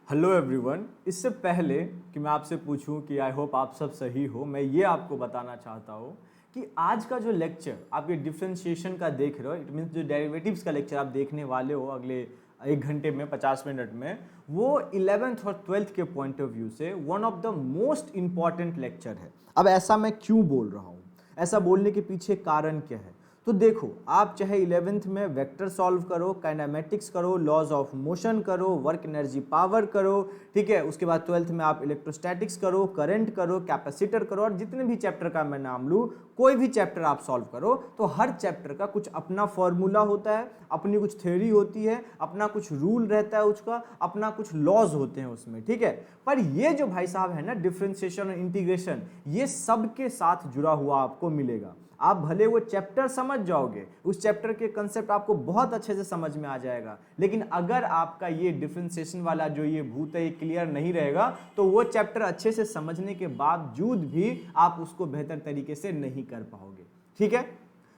Hello everyone. इससे पहले कि मैं आपसे पूछूं कि आई होप आप सब सही हो, मैं ये आपको बताना चाहता हूँ कि आज का जो लेक्चर आप ये डिफ्रेंशिएशन का देख रहे हो, इट मीन्स जो डेरिवेटिव्स का लेक्चर आप देखने वाले हो अगले 1 घंटे में 50 मिनट में, वो 11th और 12th के पॉइंट ऑफ व्यू से one of the most important lecture है। अब ऐसा मैं क्यों बोल रहा हूँ, ऐसा बोलने के पीछे कारण क्या है? तो देखो, आप चाहे 11th में वेक्टर सॉल्व करो, काइनेमेटिक्स करो, लॉज ऑफ मोशन करो, वर्क एनर्जी पावर करो, ठीक है, उसके बाद 12th में आप इलेक्ट्रोस्टैटिक्स करो, करंट करो, कैपेसिटर करो, और जितने भी चैप्टर का मैं नाम लूँ, कोई भी चैप्टर आप सॉल्व करो तो हर चैप्टर का कुछ अपना फॉर्मूला होता है, अपनी कुछ थ्योरी होती है, अपना कुछ रूल रहता है, उसका अपना कुछ लॉज होते हैं उसमें, ठीक है। पर ये जो भाई साहब है ना, डिफरेंशिएशन और इंटीग्रेशन, ये सबके साथ जुड़ा हुआ आपको मिलेगा। आप भले वो चैप्टर समझ जाओगे, उस चैप्टर के कंसेप्ट आपको बहुत अच्छे से समझ में आ जाएगा, लेकिन अगर आपका ये डिफरेंशिएशन वाला जो ये भूत है ये क्लियर नहीं रहेगा तो वो चैप्टर अच्छे से समझने के बावजूद भी आप उसको बेहतर तरीके से नहीं कर पाओगे, ठीक है।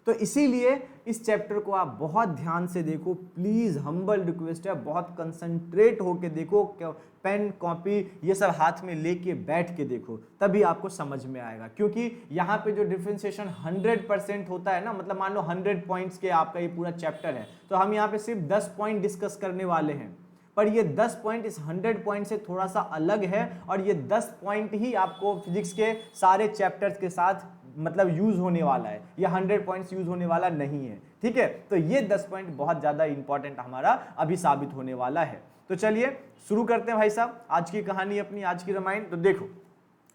तो इसीलिए इस चैप्टर को आप बहुत ध्यान से देखो, प्लीज, हम्बल रिक्वेस्ट है, बहुत कंसंट्रेट होके देखो, पेन कॉपी ये सब हाथ में लेके बैठ के देखो, तभी आपको समझ में आएगा। क्योंकि यहाँ पे जो डिफरेंशिएशन 100% होता है ना, मतलब मान लो 100 पॉइंट्स के आपका ये पूरा चैप्टर है, तो हम यहाँ पे सिर्फ 10 पॉइंट डिस्कस करने वाले हैं, पर ये 10 पॉइंट इस 100 पॉइंट से थोड़ा सा अलग है, और ये 10 पॉइंट ही आपको फिजिक्स के सारे चैप्टर्स के साथ मतलब यूज होने वाला है, ये 100 पॉइंट्स यूज होने वाला नहीं है, ठीक है। तो ये 10 पॉइंट बहुत ज्यादा इंपॉर्टेंट हमारा अभी साबित होने वाला है। तो चलिए शुरू करते हैं भाई साहब आज की कहानी, अपनी आज की रामायण। तो देखो,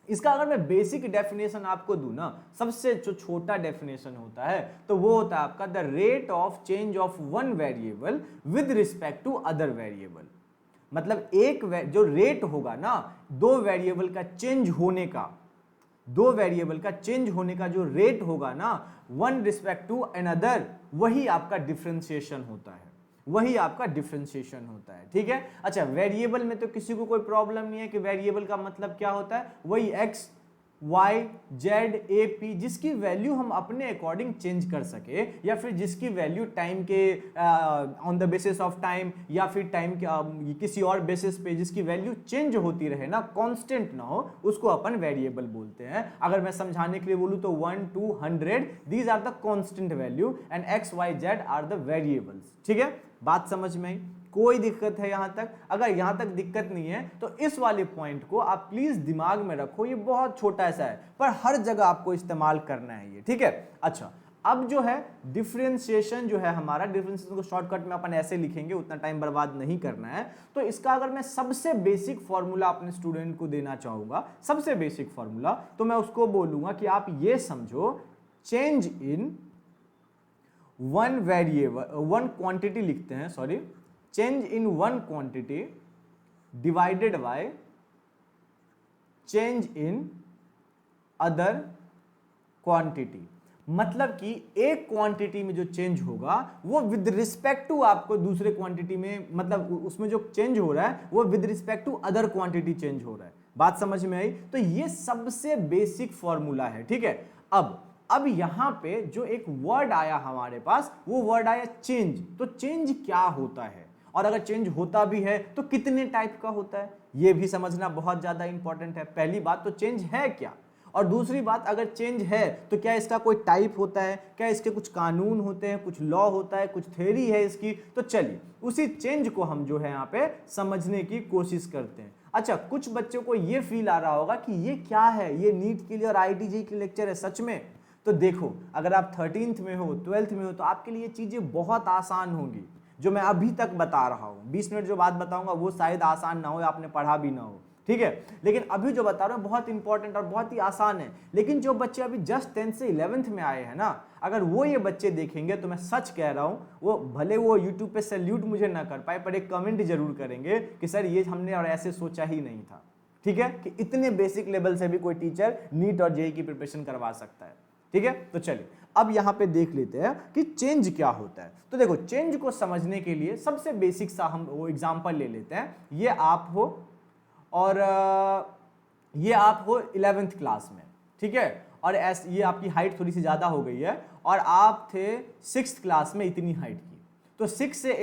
इसका अगर मैं बेसिक डेफिनेशन आपको दूं ना, सबसे जो छोटा डेफिनेशन होता है तो वो होता है आपका the rate of change of one variable with respect to other variable. मतलब एक जो रेट होगा ना, दो वेरिएबल का चेंज होने का, दो वेरिएबल का चेंज होने का जो रेट होगा ना, वन रिस्पेक्ट टू अनदर, वही आपका डिफरेंशिएशन होता है, वही आपका डिफरेंशिएशन होता है, ठीक है। अच्छा, वेरिएबल में तो किसी को कोई प्रॉब्लम नहीं है कि वेरिएबल का मतलब क्या होता है, वही x y z a p, जिसकी वैल्यू हम अपने अकॉर्डिंग चेंज कर सके, या फिर जिसकी वैल्यू टाइम के on the basis of time, या फिर टाइम के किसी और बेसिस पे जिसकी वैल्यू चेंज होती रहे ना, कांस्टेंट ना हो, उसको अपन वेरिएबल बोलते हैं। अगर मैं समझाने के लिए बोलूं तो 1 to 100 these are the constant value and x y z are the variables, ठीक है। बात समझ में आई? कोई दिक्कत है यहां तक? अगर यहां तक दिक्कत नहीं है तो इस वाले पॉइंट को आप प्लीज दिमाग में रखो, ये बहुत छोटा सा है पर हर जगह आपको इस्तेमाल करना है ये, ठीक है। अच्छा, अब जो है डिफरेंशिएशन जो है हमारा, डिफरेंशिएशन को शॉर्टकट में अपन ऐसे लिखेंगे, उतना टाइम बर्बाद नहीं करना है। तो इसका अगर मैं सबसे बेसिक फॉर्मूला अपने स्टूडेंट को देना चाहूंगा, सबसे बेसिक फॉर्मूला, तो मैं उसको बोलूंगा कि आप ये समझो, change in one variable, one quantity लिखते हैं, sorry, change in one quantity divided by change in other quantity. मतलब कि एक क्वांटिटी में जो चेंज होगा वो विद रिस्पेक्ट टू आपको दूसरे क्वांटिटी में, मतलब उसमें जो चेंज हो रहा है वो with respect to other quantity change हो रहा है। बात समझ में आई? तो ये सबसे बेसिक फॉर्मूला है, ठीक है। अब यहां पे जो एक वर्ड आया हमारे पास, वो वर्ड आया चेंज। तो चेंज क्या होता है, और अगर चेंज होता भी है तो कितने टाइप का होता है, ये भी समझना बहुत ज्यादा इंपॉर्टेंट है। पहली बात तो चेंज है क्या, और दूसरी बात अगर चेंज है तो क्या इसका कोई टाइप होता है, क्या इसके कुछ कानून होते हैं, कुछ लॉ होता है, कुछ थ्योरी है इसकी। तो चलिए उसी चेंज को हम जो है यहाँ पे समझने की कोशिश करते हैं। अच्छा, कुछ बच्चों को ये फील आ रहा होगा कि ये क्या है, ये नीट के लिए और आईआईटी के लेक्चर है सच में? तो देखो, अगर आप 13th में हो, 12th में हो, तो आपके लिए चीजें बहुत आसान होंगी। जो मैं अभी तक बता रहा हूं, 20 मिनट जो बात बताऊंगा वो शायद आसान ना हो, आपने पढ़ा भी ना हो, ठीक है। लेकिन अभी जो बता रहा हूं बहुत इंपॉर्टेंट और बहुत ही आसान है। लेकिन जो बच्चे अभी जस्ट 10th से 11th में आए हैं ना, अगर वो ये बच्चे देखेंगे तो मैं सच कह रहा हूं, वो भले वो यूट्यूब पे सैल्यूट मुझे ना कर पाए, पर एक कमेंट जरूर करेंगे कि सर ये हमने और ऐसे सोचा ही नहीं था, ठीक है, कि इतने बेसिक लेवल से भी कोई टीचर नीट और जेईई की प्रिपरेशन करवा सकता है, ठीक है। तो चलिए अब यहां पे देख लेते हैं कि चेंज क्या होता है। तो देखो, चेंज को समझने के लिए सबसे बेसिक सा हम वो एग्जांपल ले लेते हैं। ये आप हो और ये आप हो 11th क्लास में, ठीक है, और ये आपकी हाइट थोड़ी सी ज्यादा हो गई है, और आप थे 6th क्लास में इतनी हाइट की। तो 6 से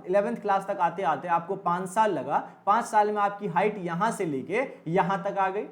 11th क्लास तक आते आते आपको 5 साल लगा। 5 साल में आपकी हाइट यहां से लेके यहां तक आ गई।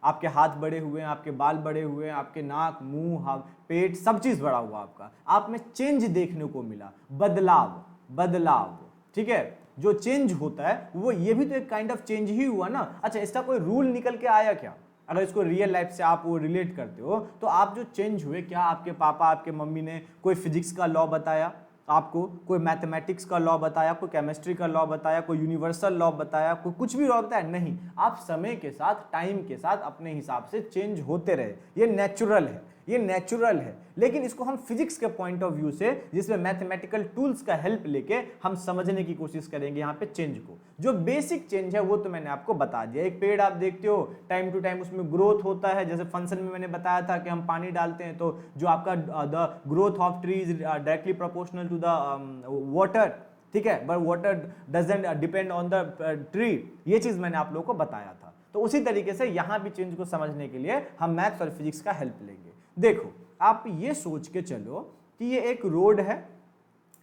आपके हाथ बड़े हुए हैं, आपके बाल बड़े हुए हैं, आपके नाक, मुंह, पेट, सब चीज बड़ा हुआ आपका। आप में चेंज देखने को मिला, बदलाव, बदलाव। ठीक है, जो चेंज होता है वो ये भी तो एक काइंड ऑफ चेंज ही हुआ ना। अच्छा, इसका कोई रूल निकल के आया क्या? अगर इसको रियल लाइफ से आप वो रिलेट करते हो तो आप जो चेंज हुए, क्या आपके पापा आपके मम्मी ने कोई फिजिक्स का लॉ बताया आपको, कोई मैथमेटिक्स का लॉ बताया, कोई केमिस्ट्री का लॉ बताया, कोई यूनिवर्सल लॉ बताया, कोई कुछ भी लॉ बताया? नहीं। आप समय के साथ, टाइम के साथ अपने हिसाब से चेंज होते रहे। ये नेचुरल है, ये नेचुरल है। लेकिन इसको हम फिजिक्स के पॉइंट ऑफ व्यू से, जिसमें मैथमेटिकल टूल्स का हेल्प लेके हम समझने की कोशिश करेंगे यहाँ पे चेंज को। जो बेसिक चेंज है वो तो मैंने आपको बता दिया। एक पेड़ आप देखते हो, टाइम टू टाइम उसमें ग्रोथ होता है। जैसे फंक्शन में मैंने बताया था कि हम पानी डालते हैं तो जो आपका the growth of tree is directly proportional to the water. ठीक है, but water doesn't depend on the tree. ये चीज मैंने आप लोगों को बताया था। तो उसी तरीके से यहां भी चेंज को समझने के लिए हम मैथ्स और फिजिक्स का हेल्प लेंगे। देखो, आप ये सोच के चलो कि ये एक रोड है,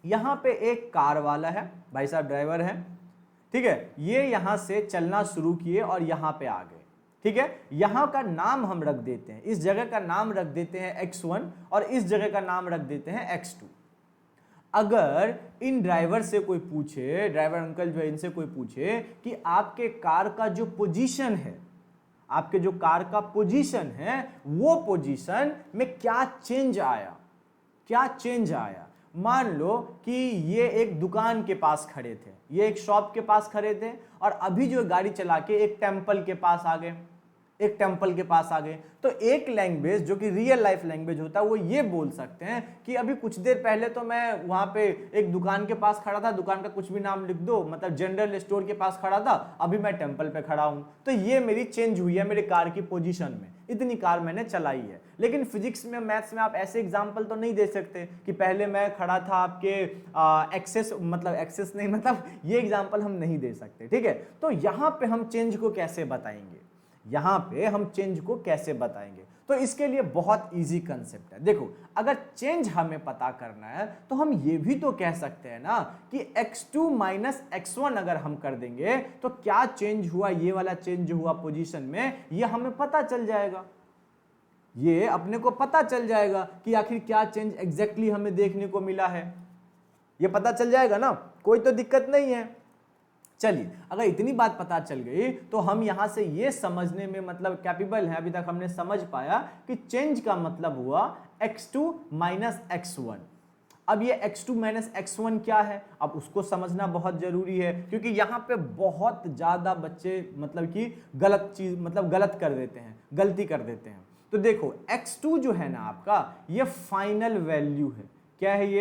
यहां पे एक कार वाला है, भाई साहब ड्राइवर है। ठीक है, ये यहां से चलना शुरू किए और यहां पे आ गए। ठीक है, यहां का नाम हम रख देते हैं, इस जगह का नाम रख देते हैं x1 और इस जगह का नाम रख देते हैं x2। अगर इन ड्राइवर से कोई पूछे, ड्राइवर अंकल जो है इनसे कोई पूछे कि आपके कार का जो पोजीशन है, आपके जो कार का पोजीशन है, वो पोजीशन में क्या चेंज आया, क्या चेंज आया? मान लो कि ये एक दुकान के पास खड़े थे, ये एक शॉप के पास खड़े थे और अभी जो गाड़ी चला के एक टेंपल के पास आ गए, एक टेंपल के पास आ गए। तो एक लैंग्वेज जो कि रियल लाइफ लैंग्वेज होता है वो ये बोल सकते हैं कि अभी कुछ देर पहले तो मैं वहां पे एक दुकान के पास खड़ा था, दुकान का कुछ भी नाम लिख दो, मतलब जनरल स्टोर के पास खड़ा था, अभी मैं टेंपल पे खड़ा हूं। तो ये मेरी चेंज हुई है मेरे कार की पोजीशन में, इतनी कार मैंने चलाई है। लेकिन फिजिक्स में, मैथ्स में आप ऐसे एग्जाम्पल तो नहीं दे सकते कि पहले मैं खड़ा था आपके एक्सेस, मतलब एक्सेस नहीं, मतलब ये एग्जाम्पल हम नहीं दे सकते। ठीक है, तो यहां पे हम चेंज को कैसे बताएंगे, यहां पे हम चेंज को कैसे बताएंगे? तो इसके लिए बहुत इजी कंसेप्ट है। देखो, अगर चेंज हमें पता करना है तो हम ये भी तो कह सकते हैं ना कि x2 माइनस x1 अगर हम कर देंगे तो क्या चेंज हुआ, ये वाला चेंज हुआ पोजीशन में, ये हमें पता चल जाएगा। ये अपने को पता चल जाएगा कि आखिर क्या चेंज एग्जैक्टली हमें देखने को मिला है, ये पता चल जाएगा ना, कोई तो दिक्कत नहीं है। चलिए, अगर इतनी बात पता चल गई तो हम यहां से ये समझने में मतलब कैपेबल है, अभी तक हमने समझ पाया कि चेंज का मतलब हुआ x2 माइनस x1। अब ये x2 माइनस x1 क्या है, अब उसको समझना बहुत जरूरी है, क्योंकि यहां पे बहुत ज्यादा बच्चे मतलब कि गलत चीज, मतलब गलत कर देते हैं, गलती कर देते हैं। तो देखो, x2 जो है ना आपका, ये फाइनल वैल्यू है। क्या है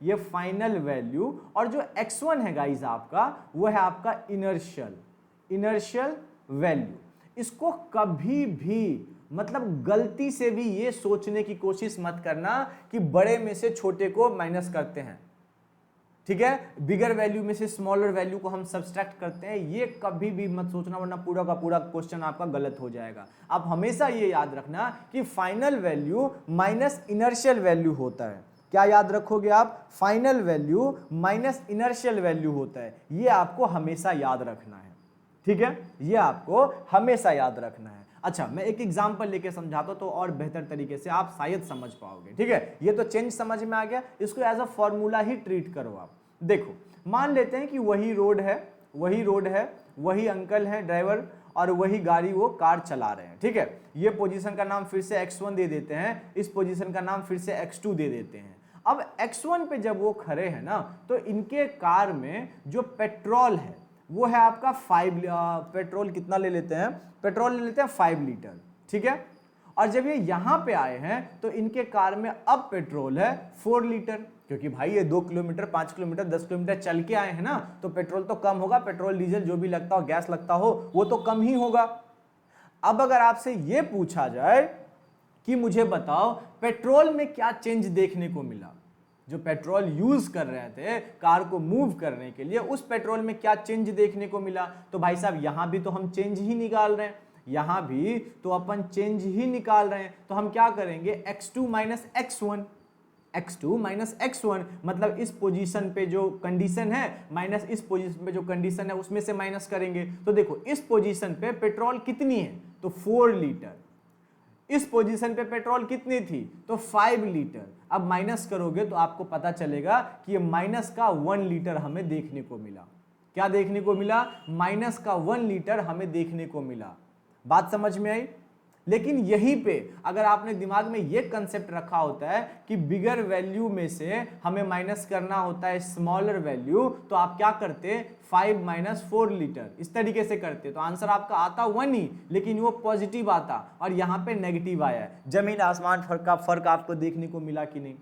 ये फाइनल वैल्यू। और जो x1 है गाइस आपका, वो है आपका इनर्शियल वैल्यू। इसको कभी भी मतलब गलती से भी ये सोचने की कोशिश मत करना कि बड़े में से छोटे को माइनस करते हैं। ठीक है, बिगर वैल्यू में से स्मॉलर वैल्यू को हम सब्सट्रैक्ट करते हैं, ये कभी भी मत सोचना, वरना पूरा का पूरा क्वेश्चन आपका गलत हो जाएगा। आप हमेशा ये याद रखना कि final value minus initial value होता है। क्या याद रखोगे आप? Final value minus initial value होता है। ये आपको हमेशा याद रखना है। ठीक है, ये आपको हमेशा याद रखना है। अच्छा, मैं एक एग्जांपल लेके समझाता हूं तो और बेहतर तरीके से आप शायद समझ पाओगे। ठीक है, ये तो चेंज समझ में आ गया, इसको एज अ फॉर्मूला ही ट्रीट करो आप। देखो, मान लेते हैं कि वही रोड है, वही अंकल है ड्राइवर, और वही गाड़ी वो कार चला रहे हैं। ठीक है, ये पोजीशन का नाम फिर से x1 दे देते हैं, इस पोजीशन का नाम फिर से x2 दे देते हैं। अब x1 पे जब वो खड़े हैं ना, तो इनके कार में जो पेट्रोल है वो है आपका 5 पेट्रोल कितना ले लेते हैं? पेट्रोल ले लेते हैं 5 लीटर। ठीक है, और जब ये यहां पे आए हैं तो इनके कार में अब पेट्रोल है 4 लीटर, क्योंकि भाई ये 2 किलोमीटर, 5 किलोमीटर, 10 किलोमीटर चल के आए हैं ना, तो पेट्रोल तो कम होगा, पेट्रोल डीजल जो भी लगता हो, गैस लगता हो, वो तो कम ही होगा। अब अगर आपसे ये पूछा जाए कि मुझे बताओ पेट्रोल में क्या चेंज देखने को मिला, जो पेट्रोल यूज कर रहे थे कार को मूव करने के लिए, उस पेट्रोल में क्या चेंज देखने को मिला? तो भाई साहब यहां भी तो हम चेंज ही निकाल रहे हैं, यहां भी तो अपन चेंज ही निकाल रहे हैं। तो हम क्या करेंगे? x2 minus x1। x2 minus x1, मतलब इस पोजीशन पे जो कंडीशन है माइनस इस पोजीशन पे जो कंडीशन है उसमें से माइनस करेंगे। तो देखो इस पोजीशन पे पेट्रोल कितनी है, तो 4 लीटर। इस पोजीशन पे पेट्रोल कितनी थी, तो 5 लीटर। अब माइनस करोगे तो आपको पता चलेगा कि ये माइनस का 1 लीटर हमें देखने को मिला। क्या देखने को मिला, माइनस का 1 लीटर हमें देखने को मिला। बात समझ में आई। लेकिन यहीं पे अगर आपने दिमाग में ये कंसेप्ट रखा होता है कि बिगर वैल्यू में से हमें माइनस करना होता है स्मॉलर वैल्यू, तो आप क्या करते, 5 माइनस 4 लीटर इस तरीके से करते, तो आंसर आपका आता 1 ही, लेकिन वो पॉजिटिव आता और यहाँ पे नेगेटिव आया है। जमीन आसमान फर्क आपको देखने को मिला कि नहीं।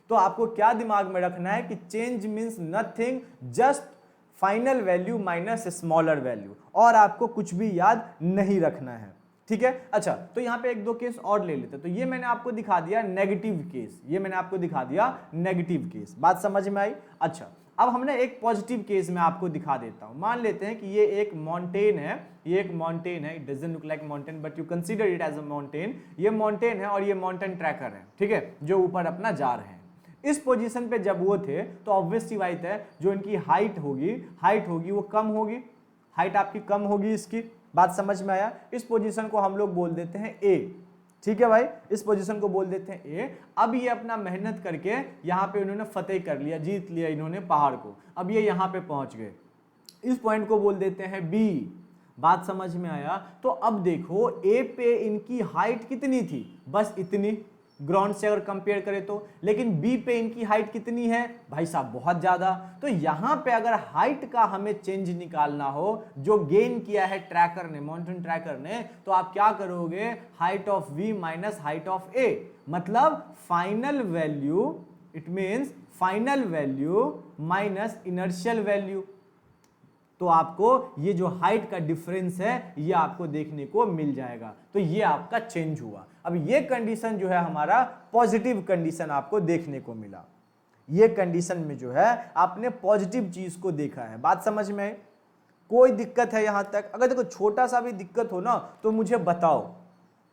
तो आपको क्या दिमाग में रखना है कि change means nothing, just final value minus smaller value, और आपको कुछ भी याद नहीं रखना है। ठीक है। अच्छा, तो यहाँ पे एक दो केस और ले लेते हैं। तो ये मैंने आपको दिखा दिया नेगेटिव केस, ये मैंने आपको दिखा दिया नेगेटिव केस। बात समझ में आई। अच्छा, अब हमने एक पॉजिटिव केस में आपको दिखा देता हूं। मान लेते हैं कि ये एक माउंटेन है, ये एक माउंटेन है, it doesn't look like mountain but you consider it as a mountain. ये माउंटेन है और ये माउंटेन ट्रैकर है, ठीक है, जो ऊपर अपना जा रहे हैं। इस पोजीशन पे जब वो थे तो ऑब्वियस सी बात है जो इनकी हाइट होगी वो कम होगी, हाइट आपकी कम होगी इसकी। बात समझ में आया। इस पोजीशन को हम लोग बोल देते हैं ए, ठीक है भाई, इस पोजीशन को बोल देते हैं ए। अब ये अपना मेहनत करके यहाँ पे इन्होंने फतेह कर लिया, जीत लिया इन्होंने पहाड़ को। अब ये यहाँ पे पहुंच गए, इस पॉइंट को बोल देते हैं बी। बात समझ में आया। तो अब देखो ए पे इनकी हाइट कितनी थी, बस इतनी, ग्राउंड से अगर कंपेयर करें तो। लेकिन बी पे इनकी हाइट कितनी है भाई साहब, बहुत ज्यादा। तो यहां पे अगर हाइट का हमें चेंज निकालना हो जो गेन किया है ट्रैकर ने, माउंटेन ट्रैकर ने, तो आप क्या करोगे, height of V minus height of A, मतलब final value, it means final value minus initial value. तो आपको ये जो हाइट का डिफरेंस है ये आपको देखने को मिल जाएगा। तो ये आपका चेंज हुआ। अब ये कंडीशन जो है हमारा पॉजिटिव कंडीशन आपको देखने को मिला। ये कंडीशन में जो है आपने पॉजिटिव चीज को देखा है। बात समझ में, कोई दिक्कत है यहां तक? अगर देखो छोटा सा भी दिक्कत हो ना तो मुझे बताओ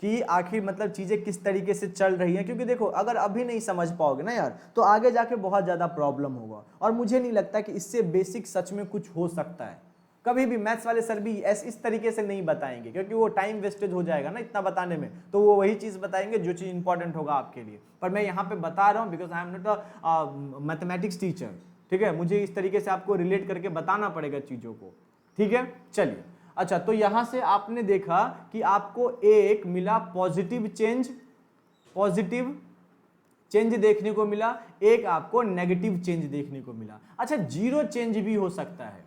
कि आखिर मतलब चीजें किस तरीके से चल रही हैं। क्योंकि देखो अगर अभी नहीं समझ पाओगे ना यार तो आगे जाके बहुत ज्यादा प्रॉब्लम होगा। और मुझे नहीं लगता कि इससे बेसिक सच में कुछ हो सकता है। कभी भी मैथ्स वाले सर भी इस तरीके से नहीं बताएंगे क्योंकि वो टाइम वेस्टेज हो जाएगा ना इतना बताने में। तो वो वही चीज बताएंगे जो चीज इंपॉर्टेंट होगा आपके लिए। पर मैं यहाँ पे बता रहा हूँ because I am not a mathematics teacher, ठीक है। मुझे इस तरीके से आपको रिलेट करके बताना पड़ेगा चीजों को, ठीक है। चलिए, अच्छा, तो यहां से आपने देखा कि आपको एक मिला पॉजिटिव चेंज देखने को मिला, एक आपको नेगेटिव चेंज देखने को मिला। अच्छा, जीरो चेंज भी हो सकता है,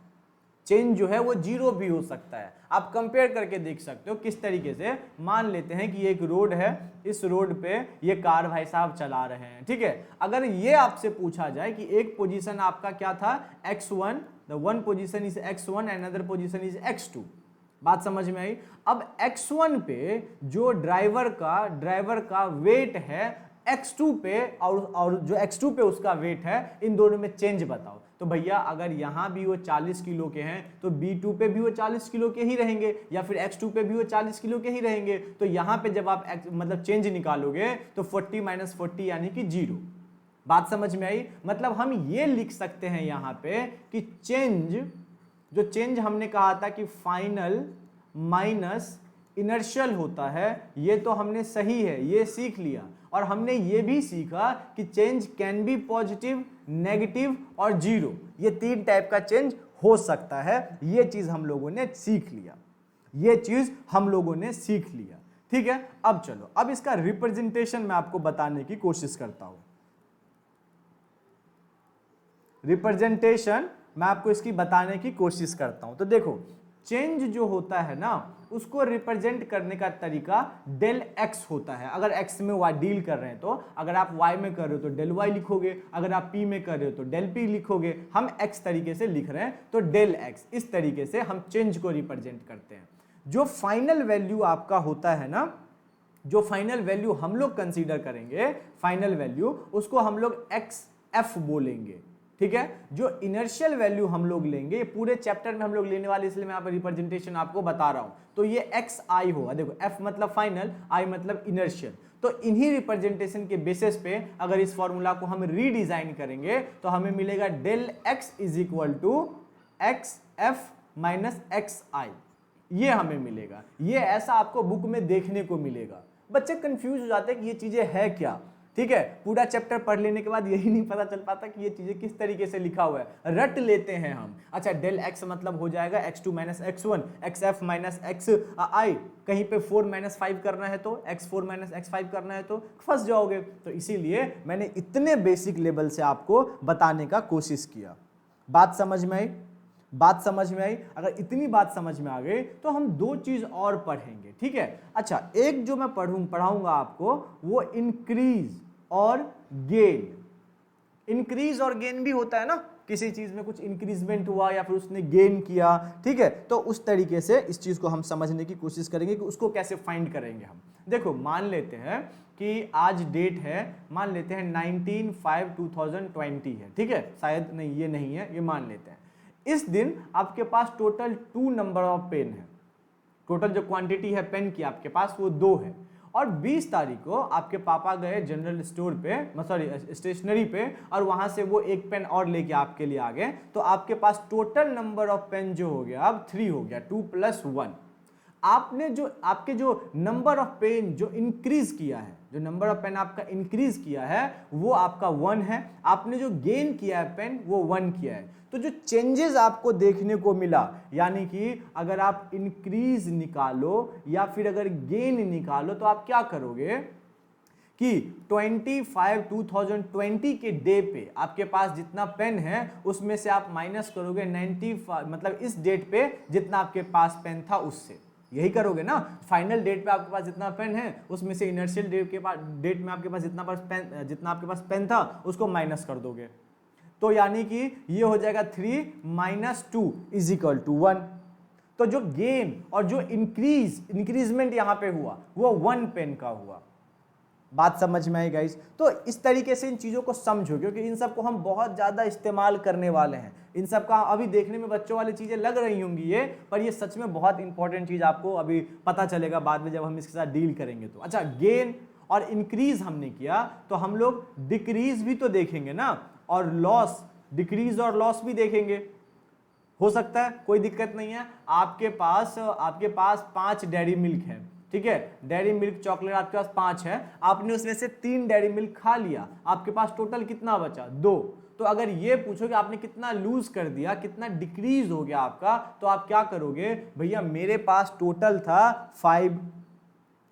चेंज जो है वो जीरो भी हो सकता है। आप कंपेयर करके देख सकते हो किस तरीके से। मान लेते हैं कि एक रोड है, इस रोड पे ये कार भाई साहब चला रहे हैं, ठीक है। अगर ये आपसे पूछा जाए कि एक पोजीशन आपका क्या था, x1, the one position is x1 and other position is x2। बात समझ में आई। अब x1 पे जो ड्राइवर का वेट है x2 पे और जो x2 पे उसका वेट है, इन दोनों में चेंज बताओ। तो भैया अगर यहाँ भी वो 40 किलो के हैं तो B2 पे भी वो 40 किलो के ही रहेंगे, या फिर x2 पे भी वो 40 किलो के ही रहेंगे। तो यहाँ पे जब आप मतलब चेंज निकालोगे तो 40 माइनस 40 यानी कि 0। बात समझ में आई। मतलब हम ये लिख सकते हैं यहाँ पे कि जो चेंज हमने कहा था कि फाइनल माइनस इनर्शियल होता है, ये तो हमने सही है, ये सीख लिया। और हमने ये भी सीखा कि change can be positive, negative और जीरो, ये 3 टाइप का चेंज हो सकता है। ये चीज हम लोगों ने सीख लिया, ठीक है। अब चलो, अब इसका रिप्रेजेंटेशन मैं आपको बताने की कोशिश करता हूं। रिप्रेजेंटेशन मैं आपको इसकी बताने की कोशिश करता हूं। तो देखो, चेंज जो होता है ना उसको रिप्रेजेंट करने का तरीका डेल एक्स होता है। अगर एक्स में वाई डील कर रहे हैं तो, अगर आप वाई में कर रहे हो तो डेल वाई लिखोगे, अगर आप पी में कर रहे हो तो डेल पी लिखोगे। हम एक्स तरीके से लिख रहे हैं तो डेल एक्स, इस तरीके से हम चेंज को रिप्रेजेंट करते हैं। जो फाइनल वैल्यू आपका होता है ना, जो फाइनल वैल्यू हम लोग कंसीडर करेंगे, फाइनल वैल्यू, उसको हम लोग एक्स एफ बोलेंगे, ठीक है। जो इनर्शियल वैल्यू हम लोग लेंगे, ये पूरे चैप्टर में हम लोग लेने वाले, इसलिए मैं यहाँ पर रिप्रेजेंटेशन आपको बता रहा हूं। तो ये एक्स आई होगा, देखो एफ मतलब फाइनल, आई मतलब इनर्शियल। तो इन्हीं रिप्रेजेंटेशन के बेसिस पे अगर इस फॉर्मूला को हम रीडिजाइन करेंगे तो हमें मिलेगा del x is equal to x f minus x i, ये हमें मिलेगा। ये ऐसा आपको बुक में देखने को मिलेगा। बच्चे कंफ्यूज हो जाते हैं कि ये चीजें है क्या, ठीक है। पूरा चैप्टर पढ़ लेने के बाद यही नहीं पता चल पाता कि ये चीजें किस तरीके से लिखा हुआ है, रट लेते हैं हम। अच्छा, डेल एक्स मतलब हो जाएगा x2 minus x1, xf minus x i, कहीं पे 4 माइनस 5 करना है तो x4 माइनस x5 करना है तो फंस जाओगे। तो इसीलिए मैंने इतने बेसिक लेवल से आपको बताने का कोशिश किया। बात समझ में आई? बात समझ में आई? अगर इतनी बात समझ में आ गई तो हम दो चीज और पढ़ेंगे, ठीक है। अच्छा, एक जो मैं पढ़ाऊंगा आपको वो इंक्रीज और गेन। इंक्रीज और गेन भी होता है ना, किसी चीज में कुछ इंक्रीजमेंट हुआ या फिर उसने गेन किया, ठीक है। तो उस तरीके से इस चीज को हम समझने की कोशिश करेंगे कि उसको कैसे फाइंड करेंगे हम। देखो, मान लेते हैं कि आज डेट है, मान लेते हैं 19/5/2020 है, ठीक है। शायद नहीं, ये नहीं है, ये मान लेते हैं। इस दिन आपके पास टोटल 2 नंबर ऑफ पेन है। टोटल जो क्वांटिटी है पेन की आपके पास वो 2 है। और 20 तारीख को आपके पापा गए जनरल स्टोर पे, सॉरी स्टेशनरी पे, और वहां से वो एक पेन और लेके आपके लिए आ गए। तो आपके पास टोटल नंबर ऑफ पेन जो हो गया अब 3 हो गया, 2 + 1। आपने जो आपके जो नंबर ऑफ पेन जो इंक्रीज किया है, जो नंबर ऑफ पेन आपका इंक्रीज किया है वो आपका 1 है। आपने जो गेन किया है पेन वो 1 किया है। तो जो चेंजेस आपको देखने को मिला, यानी कि अगर आप इंक्रीज निकालो या फिर अगर गेन निकालो तो आप क्या करोगे कि 25/2020 के डे पे आपके पास जितना पेन है उसमें से आप माइनस करोगे 95, मतलब इस डेट पे जितना आपके पास पेन था उससे। यही करोगे ना, फाइनल डेट पे आपके पास जितना पेन है उसमें से इनर्शियल डेट में आपके पास जितना आपके पास पेन था उसको माइनस कर दोगे। तो यानी कि ये हो जाएगा 3 - 2 = 1। तो जो गेन और जो इंक्रीजमेंट यहां पे हुआ वो 1 पेन का हुआ। बात समझ में आई गाइस? तो इस तरीके से इन चीजों को समझो, क्योंकि इन सब को हम बहुत ज्यादा इस्तेमाल करने वाले हैं। इन सब का अभी देखने में बच्चों वाली चीजें लग रही होंगी ये, पर ये सच में बहुत इंपॉर्टेंट चीज आपको अभी पता चलेगा बाद में जब हम इसके साथ डील करेंगे तो। अच्छा, गेन और इंक्रीज हमने किया तो हम लोग डिक्रीज भी तो देखेंगे ना, और लॉस, डिक्रीज और लॉस भी देखेंगे। हो सकता है, कोई दिक्कत नहीं है। आपके पास 5 डेयरी मिल्क है, ठीक है। डेयरी मिल्क चॉकलेट आपके पास 5 है, आपने उसमें से 3 डेयरी मिल्क खा लिया, आपके पास टोटल कितना बचा? 2। तो अगर ये पूछो कि आपने कितना लूज कर दिया, कितना डिक्रीज हो गया आपका, तो आप क्या करोगे? भैया मेरे पास टोटल था 5,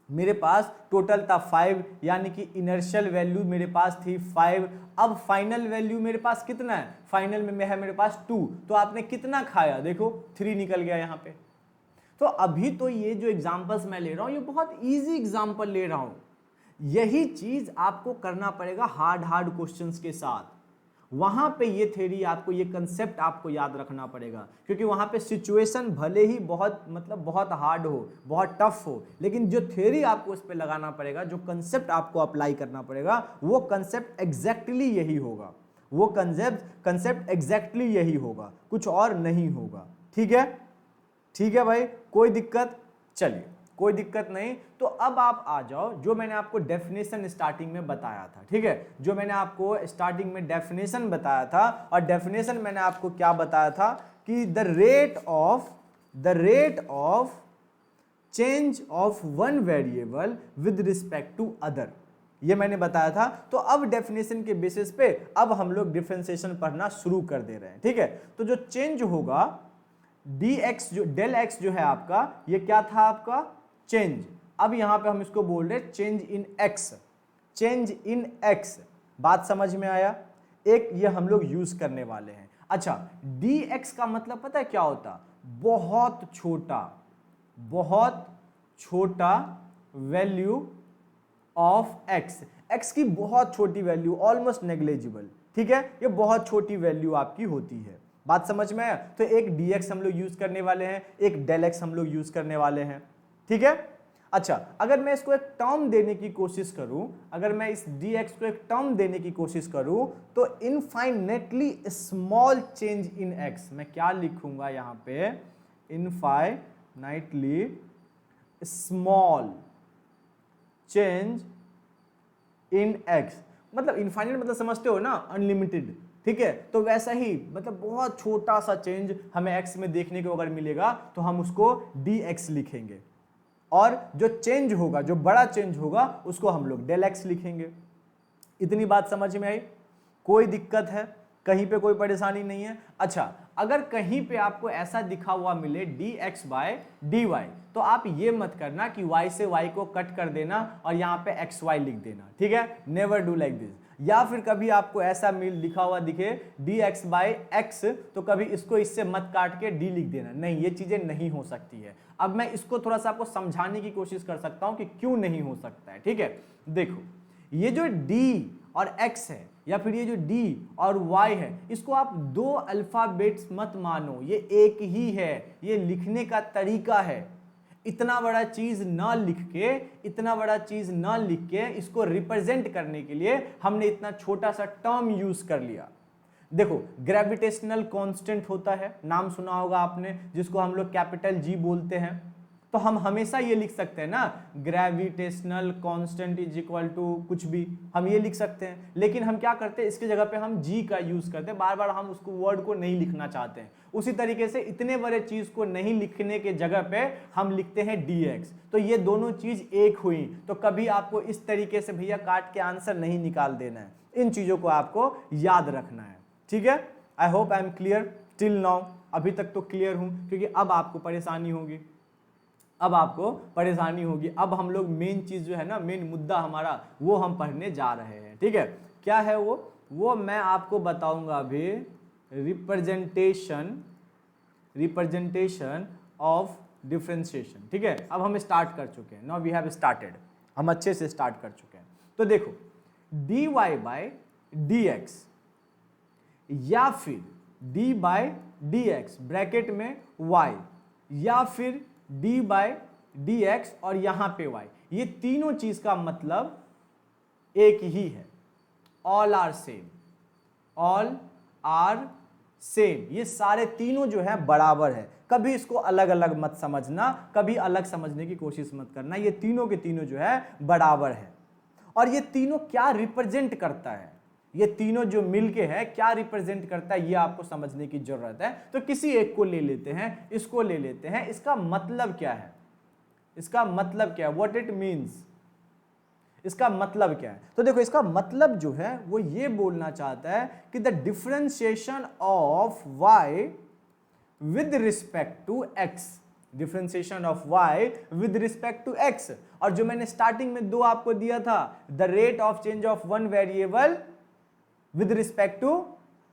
मेरे पास टोटल था 5, यानी कि इनर्शियल वैल्यू मेरे पास थी 5। अब फाइनल वैल्यू मेरे पास कितना है? फाइनल में है मेरे पास 2। तो आपने कितना खाया? देखो 3 निकल गया यहाँ पे। तो अभी तो ये जो एग्जांपल्स मैं ले रहा हूं ये बहुत इजी एग्जांपल ले रहा हूं। यही चीज आपको करना पड़ेगा हार्ड क्वेश्चंस के साथ। वहां पे ये थ्योरी आपको, ये कंसेप्ट आपको याद रखना पड़ेगा, क्योंकि वहां पे सिचुएशन भले ही बहुत हार्ड हो, बहुत टफ हो, लेकिन जो थ्योरी आपको उस पर लगाना पड़ेगा, जो कंसेप्ट आपको अप्लाई करना पड़ेगा, वो कंसेप्ट एग्जैक्टली यही होगा। वो कंसेप्ट एग्जैक्टली यही होगा, कुछ और नहीं होगा। ठीक है? ठीक है भाई, कोई दिक्कत? चलिए, कोई दिक्कत नहीं। तो अब आप आ जाओ, जो मैंने आपको डेफिनेशन स्टार्टिंग में बताया था, ठीक है, जो मैंने आपको स्टार्टिंग में डेफिनेशन बताया था, और डेफिनेशन मैंने आपको क्या बताया था कि the rate of change of one variable with respect to other, ये मैंने बताया था। तो अब डेफिनेशन के बेसिस पे अब हम लोग डिफरेंशिएशन पढ़ना शुरू कर दे रहे हैं, ठीक है। तो जो चेंज होगा dx, जो डेल x जो है आपका, ये क्या था आपका? चेंज। अब यहां पे हम इसको बोल रहे change in x, change in x। बात समझ में आया? एक ये हम लोग यूज करने वाले हैं। अच्छा, dx का मतलब पता है क्या होता? बहुत छोटा वैल्यू ऑफ x, x की बहुत छोटी वैल्यू, ऑलमोस्ट नेग्लिजिबल, ठीक है। ये बहुत छोटी वैल्यू आपकी होती है। बात समझ में आया? तो एक dx हम लोग यूज करने वाले हैं, एक del x हम लोग यूज करने वाले हैं, ठीक है। अच्छा, अगर मैं इसको एक टर्म देने की कोशिश करूं, अगर मैं इस dx को एक टर्म देने की कोशिश करूं, तो infinitely small change in x, मैं क्या लिखूंगा यहां पे, infinitely small change in x, मतलब इनफाइनाइट मतलब समझते हो ना, अनलिमिटेड, ठीक है। तो वैसा ही मतलब बहुत छोटा सा चेंज हमें x में देखने को अगर मिलेगा तो हम उसको dx लिखेंगे, और जो चेंज होगा, जो बड़ा चेंज होगा, उसको हम लोग डेल x लिखेंगे। इतनी बात समझ में आई? कोई दिक्कत है? कहीं पे कोई परेशानी नहीं है? अच्छा, अगर कहीं पे आपको ऐसा दिखा हुआ मिले dx बाय dy, तो आप ये मत करना कि y से y को कट कर देना और यहाँ पे xy लिख देना, ठीक है, नेवर डू लाइक दिस। या फिर कभी आपको ऐसा मिल लिखा हुआ दिखे dx बाय x, तो कभी इसको इससे मत काट के d लिख देना, नहीं, ये चीजें नहीं हो सकती है। अब मैं इसको थोड़ा सा आपको समझाने की कोशिश कर सकता हूं कि क्यों नहीं हो सकता है, ठीक है। देखो, ये जो d और x है, या फिर ये जो d और y है, इसको आप दो अल्फाबेट्स मत मानो, ये एक ही है, ये लिखने का तरीका है। इतना बड़ा चीज ना लिख के, इतना बड़ा चीज ना लिख के इसको रिप्रेजेंट करने के लिए हमने इतना छोटा सा टर्म यूज कर लिया। देखो, ग्रेविटेशनल कांस्टेंट होता है, नाम सुना होगा आपने, जिसको हम लोग कैपिटल G बोलते हैं। तो हम हमेशा ये लिख सकते हैं ना, gravitational constant is equal to कुछ भी, हम ये लिख सकते हैं। लेकिन हम क्या करते हैं, इसकी जगह पे हम G का यूज करते हैं, बार बार हम उसको वर्ड को नहीं लिखना चाहते हैं। उसी तरीके से इतने बड़े चीज को नहीं लिखने के जगह पे हम लिखते हैं dx। तो ये दोनों चीज एक हुई, तो कभी आपको इस तरीके से भैया काट के आंसर नहीं निकाल देना है, इन चीजों को आपको याद रखना है, ठीक है। I hope I am clear till now, अभी तक तो क्लियर हूं, क्योंकि अब आपको परेशानी होगी, अब आपको परेशानी होगी। अब हम लोग मेन चीज जो है ना, मेन मुद्दा हमारा, वो हम पढ़ने जा रहे हैं, ठीक है। क्या है वो मैं आपको बताऊंगा अभी, रिप्रेजेंटेशन ऑफ डिफरेंशिएशन, ठीक है। अब हम स्टार्ट कर चुके हैं, नाउ वी हैव स्टार्टेड, हम अच्छे से स्टार्ट कर चुके हैं। तो देखो, dy बाय dx या फिर d बाय dx ब्रैकेट में y, या फिर d बाय dx और यहां पे y, ये तीनों चीज का मतलब एक ही है, all are same, all are same, ये सारे तीनों जो है बराबर है। कभी इसको अलग अलग मत समझना, कभी अलग समझने की कोशिश मत करना, ये तीनों के तीनों जो है बराबर है। और ये तीनों क्या रिप्रेजेंट करता है, ये तीनों जो मिलके है क्या रिप्रेजेंट करता है, ये आपको समझने की जरूरत है। तो किसी एक को ले लेते हैं, इसको ले लेते हैं, इसका मतलब क्या है, इसका मतलब क्या है, व्हाट इट मीन्स, इसका मतलब क्या है। तो देखो, इसका मतलब जो है वो ये बोलना चाहता है कि the differentiation of y with respect to x, differentiation of y with respect to x। और जो मैंने स्टार्टिंग में दो आपको दिया था, the rate of change of one variable with respect to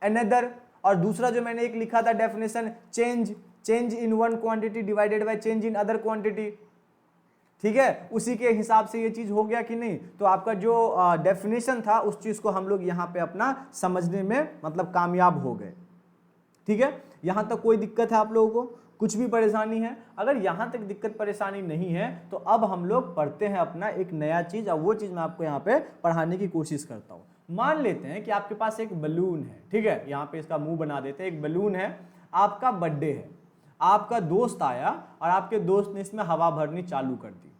another, और दूसरा जो मैंने एक लिखा था definition, change in one quantity divided by change in other quantity, ठीक है। उसी के हिसाब से ये चीज हो गया कि नहीं। तो आपका जो डेफिनेशन था, उस चीज को हम लोग यहां पे अपना समझने में मतलब कामयाब हो गए, ठीक है। यहां तक कोई दिक्कत है आप लोगों को, कुछ भी परेशानी है? अगर यहां तक दिक्कत परेशानी नहीं है तो अब हम लोग पढ़ते हैं अपना एक नया चीज, और वो चीज मैं आपको यहाँ पे पढ़ाने की कोशिश करता हूँ। मान लेते हैं कि आपके पास एक बलून है, ठीक है, यहाँ पे इसका मुंह बना देते हैं, एक बलून है, आपका बर्थडे है, आपका दोस्त आया और आपके दोस्त ने इसमें हवा भरनी चालू कर दी,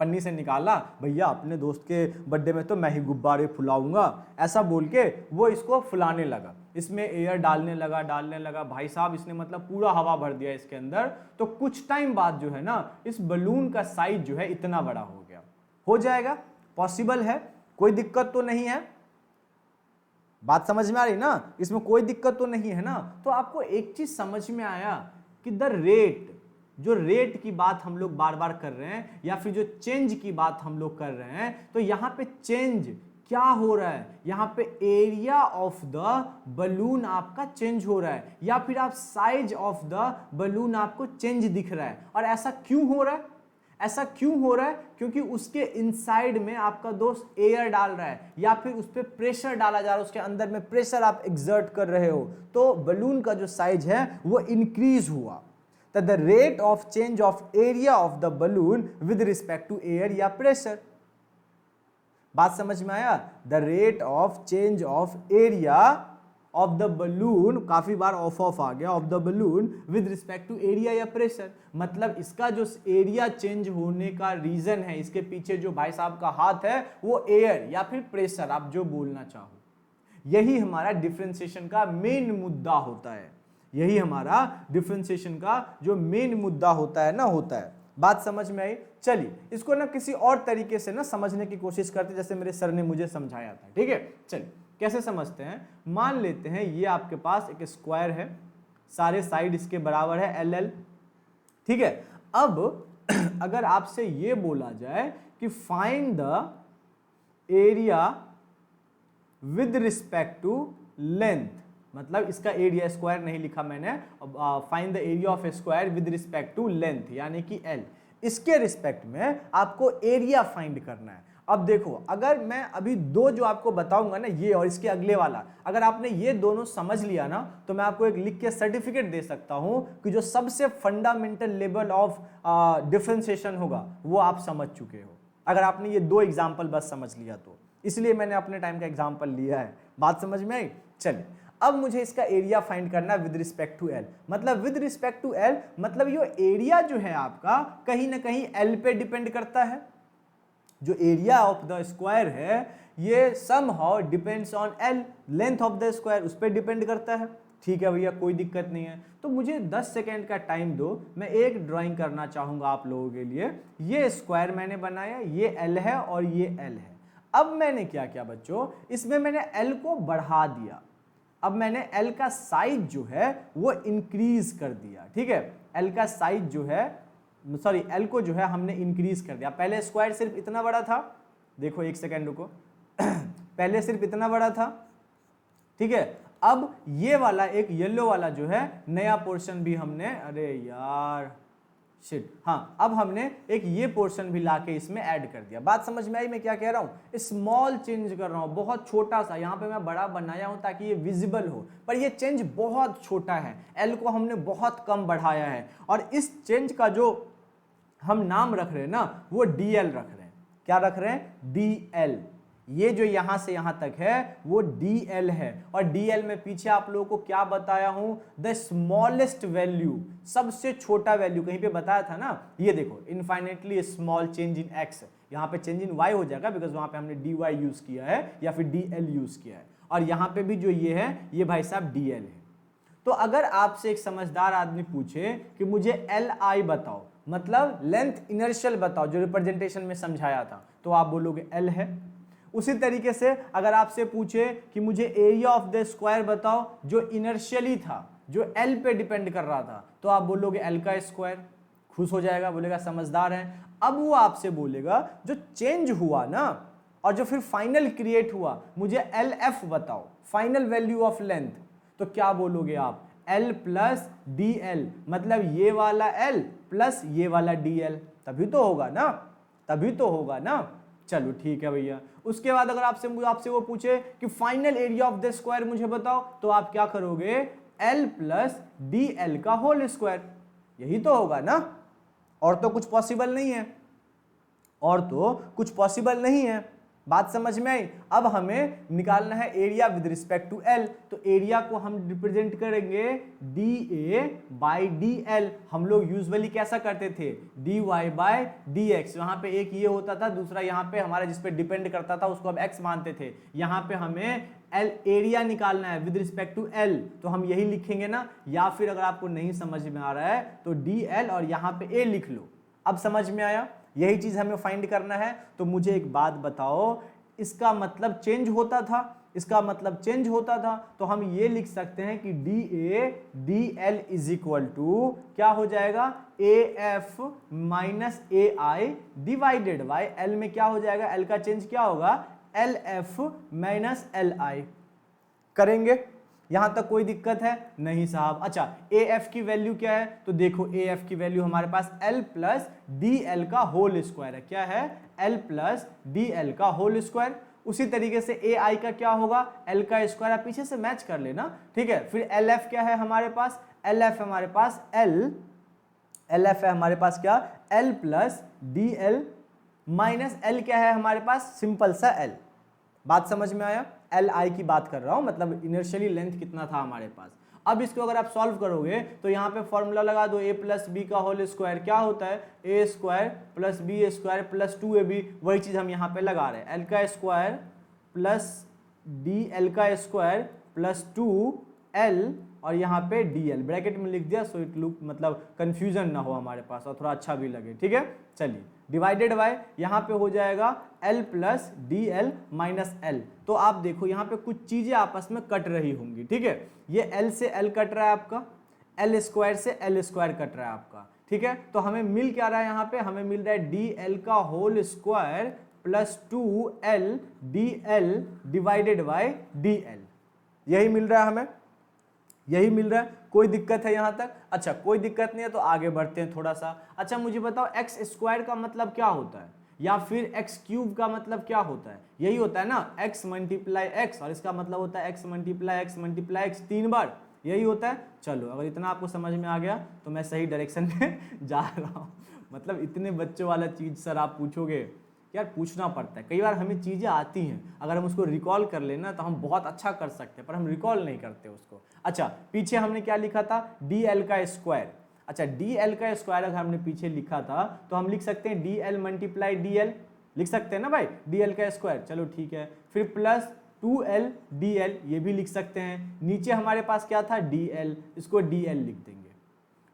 पन्नी से निकाला, भैया अपने दोस्त के बर्थडे में तो मैं ही गुब्बारे फुलाऊंगा, ऐसा बोल के वो इसको फुलाने लगा, इसमें एयर डालने लगा, भाई साहब इसने मतलब पूरा हवा भर दिया इसके अंदर। तो कुछ टाइम बाद जो है ना, इस बलून का साइज जो है इतना बड़ा हो गया, हो जाएगा, पॉसिबल है, कोई दिक्कत तो नहीं है, बात समझ में आ रही ना, इसमें कोई दिक्कत तो नहीं है ना। तो आपको एक चीज समझ में आया कि द रेट, जो रेट की बात हम लोग बार बार कर रहे हैं, या फिर जो चेंज की बात हम लोग कर रहे हैं, तो यहां पे चेंज क्या हो रहा है, यहां पे एरिया ऑफ द बलून आपका चेंज हो रहा है, या फिर आप साइज ऑफ द बलून आपको चेंज दिख रहा है। और ऐसा क्यों हो रहा है, ऐसा क्यों हो रहा है, क्योंकि उसके इनसाइड में आपका दोस्त एयर डाल रहा है, या फिर उस पर प्रेशर डाला जा रहा है, उसके अंदर में प्रेशर आप एक्सर्ट कर रहे हो, तो बलून का जो साइज है वो इंक्रीज हुआ। तो the rate of change of area of the balloon with respect to air या प्रेशर। बात समझ में आया? The rate of change of area of the balloon, काफी बार ऑफ आ गया, of the balloon with respect to area या प्रेशर। मतलब इसका जो एरिया चेंज होने का रीजन है, इसके पीछे जो भाई साहब का हाथ है वो एयर या फिर प्रेशर, आप जो बोलना चाहो। यही हमारा डिफरेंशिएशन का मेन मुद्दा होता है, यही हमारा डिफरेंशिएशन का जो मेन मुद्दा होता है ना, होता है। बात समझ में आई? चलिए इसको ना किसी और तरीके से ना समझने की कोशिश करते, जैसे मेरे सर ने मुझे समझाया था। ठीक है, चलिए कैसे समझते हैं। मान लेते हैं ये आपके पास एक स्क्वायर है, सारे साइड इसके बराबर है एल एल। ठीक है, अब अगर आपसे ये बोला जाए कि find the area with respect to length, मतलब इसका एरिया, स्क्वायर नहीं लिखा मैंने, find the area of square with respect to length यानी कि एल, इसके रिस्पेक्ट में आपको एरिया फाइंड करना है। अब देखो, अगर मैं अभी दो जो आपको बताऊंगा ना, ये और इसके अगले वाला, अगर आपने ये दोनों समझ लिया ना, तो मैं आपको एक लिख के सर्टिफिकेट दे सकता हूं कि जो सबसे फंडामेंटल लेवल ऑफ डिफरेंशिएशन होगा वो आप समझ चुके हो, अगर आपने ये दो एग्जाम्पल बस समझ लिया तो। इसलिए मैंने अपने टाइम का एग्जाम्पल लिया है। बात समझ में आई? चलिए अब मुझे इसका एरिया फाइंड करना है विद रिस्पेक्ट टू एल। मतलब विद रिस्पेक्ट टू एल मतलब ये एरिया जो है आपका कहीं ना कहीं एल पे डिपेंड करता है। जो एरिया ऑफ द स्क्वायर है ये somehow depends on L, length of the square उस पर डिपेंड करता है। ठीक है भैया, कोई दिक्कत नहीं है। तो मुझे 10 सेकेंड का टाइम दो, मैं एक ड्राइंग करना चाहूंगा आप लोगों के लिए। ये स्क्वायर मैंने बनाया, ये एल है और ये एल है। अब मैंने क्या किया बच्चों, इसमें मैंने एल को बढ़ा दिया। अब मैंने एल का साइज जो है वो इंक्रीज कर दिया। ठीक है, एल का साइज जो है, सॉरी एल को जो है हमने इंक्रीज कर दिया। पहले स्क्वायर सिर्फ इतना बड़ा था, देखो एक सेकेंड रुको पहले सिर्फ इतना बड़ा था। ठीक है, अब ये वाला एक येलो वाला जो है नया पोर्शन भी हमने, अरे यार शिट, हाँ, अब हमने एक ये पोर्शन भी लाके इसमें ऐड कर दिया। बात समझ में आई मैं क्या कह रहा हूँ? स्मॉल चेंज कर रहा हूँ, बहुत छोटा सा। यहाँ पे मैं बड़ा बनाया हूँ ताकि ये विजिबल हो, पर ये चेंज बहुत छोटा है। एल को हमने बहुत कम बढ़ाया है और इस चेंज का जो हम नाम रख रहे हैं ना वो डी एल रख रहे हैं। क्या रख रहे हैं? D L. ये जो यहां से यहां तक है वो DL है। और DL में पीछे आप लोगों को क्या बताया हूं? द स्मॉलेस्ट वैल्यू, सबसे छोटा वैल्यू कहीं पे बताया था ना। ये देखो, infinitely small change in x, यहां पे चेंज इन y हो जाएगा बिकॉज वहां पे हमने dy यूज किया है या फिर DL यूज किया है। और यहां पे भी जो ये है ये भाई साहब DL है। तो अगर आपसे एक समझदार आदमी पूछे कि मुझे Li बताओ, मतलब लेंथ इनर्शियल बताओ जो रिप्रेजेंटेशन में समझाया था, तो आप बोलोगे L है। उसी तरीके से अगर आपसे पूछे कि मुझे एरिया ऑफ द स्क्वायर बताओ जो इनर्शियली था, जो एल पे डिपेंड कर रहा था, तो आप बोलोगे एल का स्क्वायर। खुश हो जाएगा, बोलेगा समझदार है। अब वो आपसे बोलेगा जो चेंज हुआ ना और जो फिर फाइनल क्रिएट हुआ, मुझे एल एफ बताओ, फाइनल वैल्यू ऑफ लेंथ, तो क्या बोलोगे आप? एल प्लस डी एल, मतलब ये वाला एल प्लस ये वाला डी एल, तभी तो होगा ना, तभी तो होगा ना। चलो ठीक है भैया। उसके बाद अगर आपसे वो पूछे कि final area of the square मुझे बताओ, तो आप क्या करोगे? एल प्लस डी एल का होल स्क्वायर, यही तो होगा ना। और तो कुछ पॉसिबल नहीं है, और तो कुछ पॉसिबल नहीं है। बात समझ में आई? अब हमें निकालना है area with respect to l. तो एरिया को हम रिप्रेजेंट करेंगे d a by d l. हम लोग यूजुअली कैसा करते थे? D y by d x. वहां पे एक ये होता था, दूसरा यहाँ पे हमारा जिस पे डिपेंड करता था उसको हम एक्स मानते थे। यहाँ पे हमें एल एरिया निकालना है विद रिस्पेक्ट टू एल, तो हम यही लिखेंगे ना। या फिर अगर आपको नहीं समझ में आ रहा है तो डी एल और यहाँ पे ए लिख लो। अब समझ में आया? यही चीज हमें फाइंड करना है। तो मुझे एक बात बताओ, इसका मतलब चेंज होता था, इसका मतलब चेंज होता था, तो हम ये लिख सकते हैं कि d a d l is equal to क्या हो जाएगा? A f minus a i divided by l में क्या हो जाएगा? एल का चेंज क्या होगा? L f minus l i. करेंगे? यहां तक कोई दिक्कत है? नहीं साहब। अच्छा, ए एफ की वैल्यू क्या है? तो देखो ए एफ की वैल्यू हमारे पास एल प्लस डी एल का होल स्क्वायर है। क्या है? एल प्लस डी एल का होल स्क्वायर। उसी तरीके से ए आई का क्या होगा? एल का स्क्वायर। आप पीछे से मैच कर लेना, ठीक है। फिर एल एफ क्या है हमारे पास? एल एफ हमारे पास एल एल एफ है हमारे पास क्या, L plus d L minus L क्या है हमारे पास, सिंपल सा एल। बात समझ में आया, एल आई की बात कर रहा हूं, मतलब इनिशियली लेंथ कितना था हमारे पास। अब इसको अगर आप सॉल्व करोगे तो यहाँ पे फॉर्मूला लगा दो, ए प्लस बी का होल स्क्वायर क्या होता है, a square plus b square plus 2ab, वही चीज हम यहाँ पे लगा रहे हैं, एल का स्क्वायर प्लस डी एल का स्क्वायर प्लस 2l और यहाँ पे dl ब्रैकेट में लिख दिया, सो इट लुक मतलब कंफ्यूजन ना हो हमारे पास और थोड़ा अच्छा भी लगे, ठीक है। चलिए डिवाइडेड बाय यहाँ पे हो जाएगा l plus d L minus L. तो आप देखो यहाँ पे कुछ चीजें आपस में कट रही होंगी, ठीक है। ये l से l कट रहा है आपका, एल स्क्वायर से एल स्क्वायर कट रहा है आपका, ठीक है। तो हमें मिल क्या रहा है यहाँ पे, हमें मिल रहा है डी एल का whole square plus 2l d l divided by d l, यही मिल रहा है हमें, यही मिल रहा है। कोई दिक्कत है यहाँ तक? अच्छा कोई दिक्कत नहीं है तो आगे बढ़ते हैं थोड़ा सा। अच्छा मुझे बताओ एक्स स्क्वायर का मतलब क्या होता है, या फिर एक्स क्यूब का मतलब क्या होता है? यही होता है ना, एक्स मल्टीप्लाई एक्स, और इसका मतलब होता है एक्स मल्टीप्लाई एक्स 3 बार, यही होता है। चलो अगर इतना आपको समझ में आ गया तो मैं सही डायरेक्शन में जा रहा हूँ। मतलब इतने बच्चों वाला चीज सर आप पूछोगे, यार पूछना पड़ता है, कई बार हमें चीज़ें आती हैं, अगर हम उसको रिकॉल कर लेना तो हम बहुत अच्छा कर सकते हैं, पर हम रिकॉल नहीं करते उसको। अच्छा पीछे हमने क्या लिखा था, डी एल का स्क्वायर। अच्छा डी एल का स्क्वायर अगर हमने पीछे लिखा था तो हम लिख सकते हैं D L multiply D L, लिख सकते हैं ना भाई, डी एल का स्क्वायर, चलो ठीक है। फिर प्लस 2l डी एल, ये भी लिख सकते हैं। नीचे हमारे पास क्या था, डी एल, इसको डी एल लिख देंगे,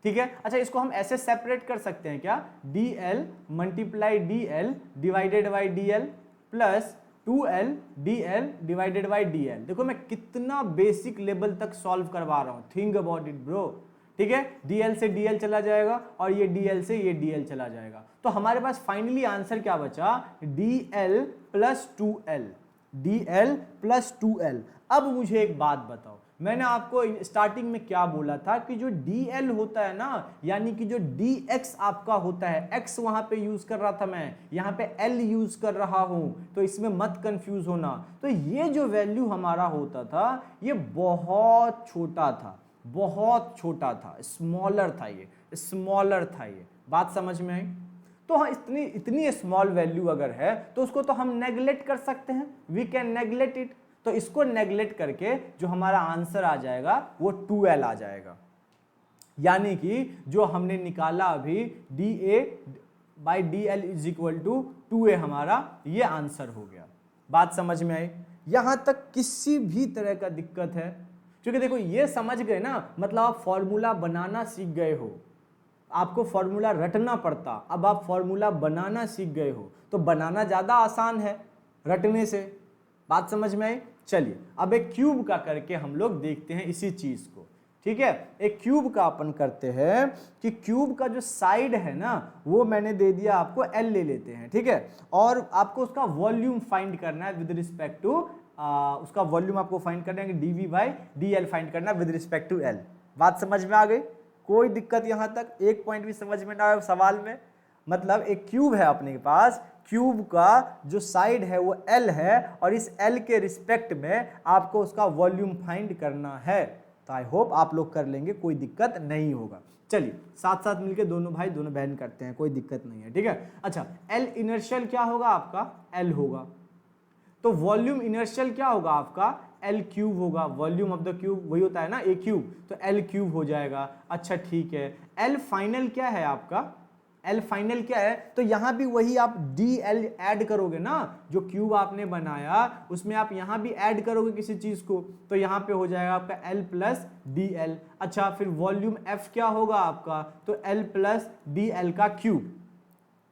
ठीक है। अच्छा इसको हम ऐसे सेपरेट कर सकते हैं क्या, D L multiply D l divided by d L plus 2l d l divided by d L. देखो मैं कितना बेसिक लेवल तक सॉल्व करवा रहा हूं, थिंक अबाउट इट ब्रो, ठीक है। dl से dl चला जाएगा और ये dl से ये dl चला जाएगा, तो हमारे पास फाइनली आंसर क्या बचा, dl plus 2l, dl plus 2l। अब मुझे एक बात बताओ, मैंने आपको स्टार्टिंग में क्या बोला था कि जो dl होता है ना, यानी कि जो dx आपका होता है, x वहां पे यूज कर रहा था मैं, यहां पे l यूज कर रहा हूं, तो इसमें मत कंफ्यूज होना। तो ये जो वैल्यू हमारा होता था ये बहुत छोटा था, बहुत छोटा था, स्मॉलर था, ये स्मॉलर था, ये बात समझ में आई। तो हाँ इतनी स्मॉल वैल्यू अगर है तो उसको तो हम नेगलेक्ट कर सकते हैं, वी कैन नेगलेक्ट इट। तो इसको नेगलेक्ट करके जो हमारा आंसर आ जाएगा वो 2l आ जाएगा, यानी कि जो हमने निकाला अभी dA by dl is equal to 2a, हमारा ये आंसर हो गया। बात समझ में आई? यहां तक किसी भी तरह का दिक्कत है? क्योंकि देखो ये समझ गए ना, मतलब आप फॉर्मूला बनाना सीख गए हो, आपको फॉर्मूला रटना पड़ता, अब आप फॉर्मूला बनाना सीख गए हो, तो बनाना ज्यादा आसान है रटने से। बात समझ में आई? चलिए अब एक क्यूब का करके हम लोग देखते हैं इसी चीज को, ठीक है। एक क्यूब का अपन करते हैं कि क्यूब का जो साइड है ना वो मैंने दे दिया आपको, l ले लेते हैं, ठीक है। और आपको उसका वॉल्यूम फाइंड करना है विद रिस्पेक्ट टू, उसका वॉल्यूम आपको फाइंड करना है, dv बाई dl फाइंड करना है विद रिस्पेक्ट टू l। बात समझ में आ गई? कोई दिक्कत यहां तक? एक पॉइंट भी समझ में ना आए सवाल में? मतलब एक क्यूब है अपने के पास, क्यूब का जो साइड है वो l है, और इस l के रिस्पेक्ट में आपको उसका वॉल्यूम फाइंड करना है। तो आई होप आप लोग कर लेंगे, कोई दिक्कत नहीं होगा। चलिए साथ साथ मिलके दोनों भाई दोनों बहन करते हैं, कोई दिक्कत नहीं है, ठीक है। अच्छा l इनर्शियल क्या होगा आपका, l होगा, तो वॉल्यूम इनर्शियल क्या होगा आपका, L क्यूब होगा, वॉल्यूम ऑफ द क्यूब वही होता है ना, a क्यूब, तो L क्यूब हो जाएगा। अच्छा ठीक है, L फाइनल क्या है आपका, L फाइनल क्या है, तो यहां भी वही आप dl ऐड करोगे ना, जो क्यूब आपने बनाया उसमें आप यहां भी ऐड करोगे किसी चीज को, तो यहां पे हो जाएगा आपका L प्लस dl। अच्छा फिर वॉल्यूम F क्या होगा आपका, तो L प्लस dl का क्यूब,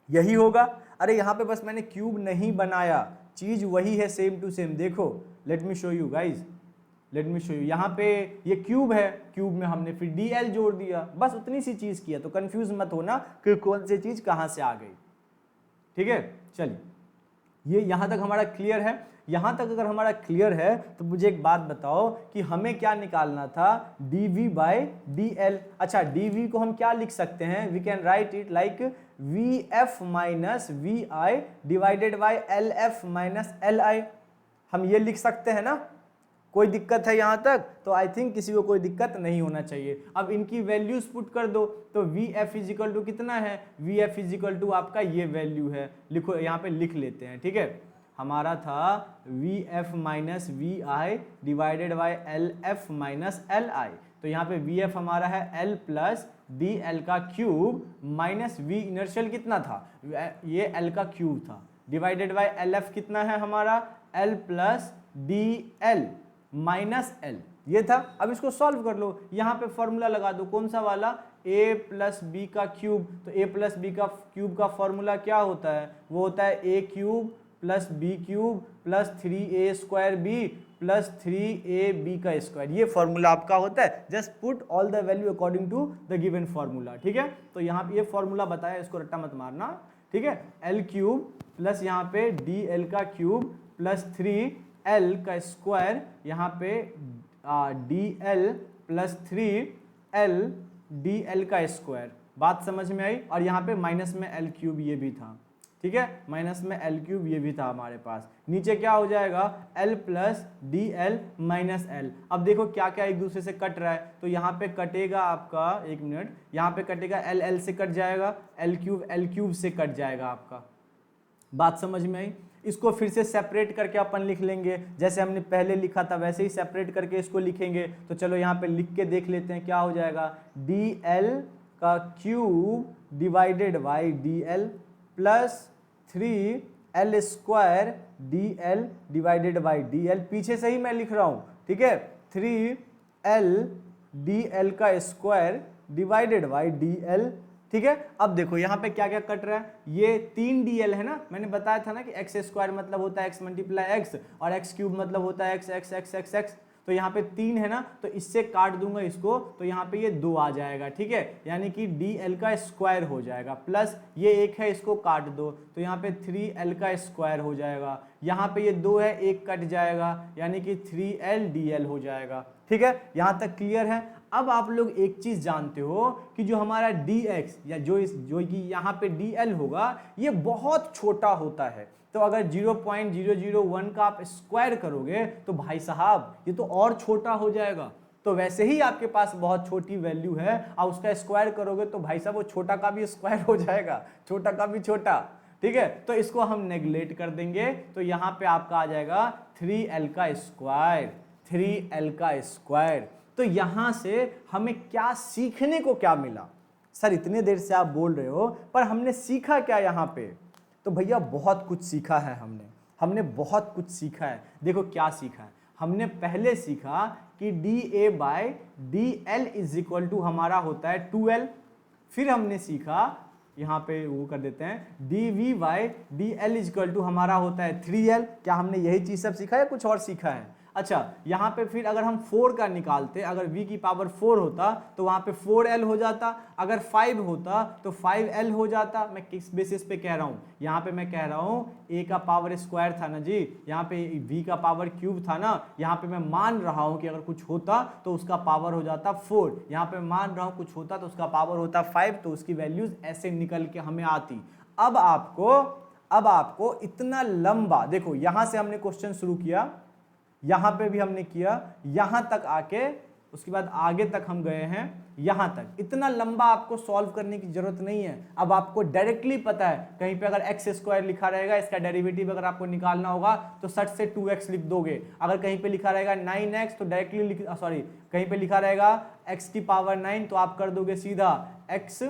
यही होगा। अरे यहां पे बस मैंने क्यूब नहीं बनाया, चीज वही है सेम टू सेम। देखो let me show you guys, let me show you, यहाँ पे ये क्यूब है, क्यूब में हमने फिर dl जोड़ दिया, बस उतनी सी चीज किया, तो कंफ्यूज मत होना कि कौन सी चीज कहां से आ गई, ठीक है। चलिए ये यहां तक हमारा क्लियर है। यहां तक अगर हमारा क्लियर है तो मुझे एक बात बताओ कि हमें क्या निकालना था, dv बाई dl। अच्छा dv को हम क्या लिख सकते हैं, we can write it like vf minus vi divided by lf minus li, हम ये लिख सकते हैं ना, कोई दिक्कत है यहाँ तक? तो आई थिंक किसी को कोई दिक्कत नहीं होना चाहिए। अब इनकी वैल्यूज पुट कर दो, तो वी एफ इजिकल टू कितना है? वी एफ इजिकल टू आपका ये वैल्यू है, लिखो यहाँ पे लिख लेते हैं, ठीक है। हमारा था v f minus v i divided by l f minus l i. तो यहाँ पे वी एफ हमारा है एल प्लस डी एल का क्यूब माइनस वी इनर्शियल कितना था? ये एल का क्यूब था, डिवाइडेड बाई एल एफ कितना है हमारा? L plus d L minus L, ये था। अब इसको सॉल्व कर लो, यहाँ पे फॉर्मूला लगा दो, कौन सा वाला? a प्लस बी का क्यूब। तो a प्लस बी का क्यूब का फॉर्मूला क्या होता है? वो होता है a cube plus b cube plus 3a square b plus 3ab का स्क्वायर, ये फॉर्मूला आपका होता है। Just put all the value according to the given formula, ठीक है। तो यहाँ पे ये फॉर्मूला बताया, इसको रट्टा मत मारना, ठीक है। एल क्यूब प्लस यहाँ पे डी एल का क्यूब प्लस 3l का स्क्वायर, यहाँ पे D L plus 3l D l का स्क्वायर। बात समझ में आई? और यहाँ पे माइनस में एल क्यूब ये भी था, ठीक है, माइनस में एल क्यूब ये भी था हमारे पास। नीचे क्या हो जाएगा? L plus d L minus L. अब देखो क्या क्या एक दूसरे से कट रहा है, तो यहाँ पे कटेगा आपका, एक मिनट, यहाँ पे कटेगा एल एल से कट जाएगा, एल क्यूब से कट जाएगा आपका। बात समझ में आई? इसको फिर से सेपरेट करके अपन लिख लेंगे, जैसे हमने पहले लिखा था वैसे ही सेपरेट करके इसको लिखेंगे। तो चलो यहाँ पे लिख के देख लेते हैं क्या हो जाएगा। डी एल का cube divided by d L plus 3l square D l divided by d L, पीछे से ही मैं लिख रहा हूँ, ठीक है, 3l डी एल का square divided by d L, ठीक है। अब देखो यहाँ पे क्या क्या कट रहा है, ये 3dl है ना, मैंने बताया था ना कि एक्स स्क्वायर मतलब होता है एक्स मल्टीप्लाई एक्स और एक्स क्यूब मतलब होता है x x x x x. तो यहाँ पे 3 है ना, तो इससे काट दूंगा इसको, तो यहाँ पे ये 2 आ जाएगा, ठीक है, यानी कि dl का स्क्वायर हो जाएगा, प्लस ये 1 है इसको काट दो, तो यहाँ पे 3l का स्क्वायर हो जाएगा। यहाँ पे ये 2 है, 1 कट जाएगा, यानी कि 3l dl हो जाएगा, ठीक है। यहाँ तक क्लियर है? अब आप लोग एक चीज जानते हो कि जो हमारा dx या जो कि यहाँ पे dl होगा, ये बहुत छोटा होता है। तो अगर 0.001 का आप स्क्वायर करोगे तो भाई साहब ये तो और छोटा हो जाएगा। तो वैसे ही आपके पास बहुत छोटी वैल्यू है और उसका स्क्वायर करोगे तो भाई साहब वो छोटा का भी स्क्वायर हो जाएगा, छोटा का भी छोटा, ठीक है। तो इसको हम नेगलेक्ट कर देंगे, तो यहाँ पे आपका आ जाएगा 3l का स्क्वायर, 3l का स्क्वायर। तो यहाँ से हमें क्या सीखने को क्या मिला? सर इतने देर से आप बोल रहे हो पर हमने सीखा क्या यहाँ पे? तो भैया बहुत कुछ सीखा है हमने बहुत कुछ सीखा है। देखो क्या सीखा है, हमने पहले सीखा कि dA by dl is equal to हमारा होता है 2l। फिर हमने सीखा, यहाँ पे वो कर देते हैं, dV by dl is equal to हमारा होता है 3l। क्या हमने यही चीज सब सीखा है, कुछ और सीखा है? अच्छा, यहाँ पे फिर अगर हम 4 का निकालते, अगर v की पावर 4 होता तो वहाँ पे 4l हो जाता, अगर 5 होता तो 5l हो जाता। मैं किस बेसिस पे कह रहा हूँ? यहाँ पे मैं कह रहा हूँ a का पावर स्क्वायर था ना जी, यहाँ पे v का पावर क्यूब था ना, यहाँ पे मैं मान रहा हूँ कि अगर कुछ होता तो उसका पावर हो जाता 4, यहाँ पे मान रहा हूँ कुछ होता तो उसका पावर होता 5, तो उसकी वैल्यूज ऐसे निकल के हमें आती। अब आपको इतना लंबा, देखो यहाँ से हमने क्वेश्चन शुरू किया, यहाँ पे भी हमने किया, यहाँ तक आके उसके बाद आगे तक हम गए हैं, यहाँ तक। इतना लंबा आपको सॉल्व करने की जरूरत नहीं है। अब आपको डायरेक्टली पता है, कहीं पे अगर एक्स स्क्वायर लिखा रहेगा, इसका डेरिवेटिव अगर आपको निकालना होगा तो सट से 2x लिख दोगे। अगर कहीं पे लिखा रहेगा 9x तो डायरेक्टली कहीं पे लिखा रहेगा x की पावर 9 तो आप कर दोगे सीधा x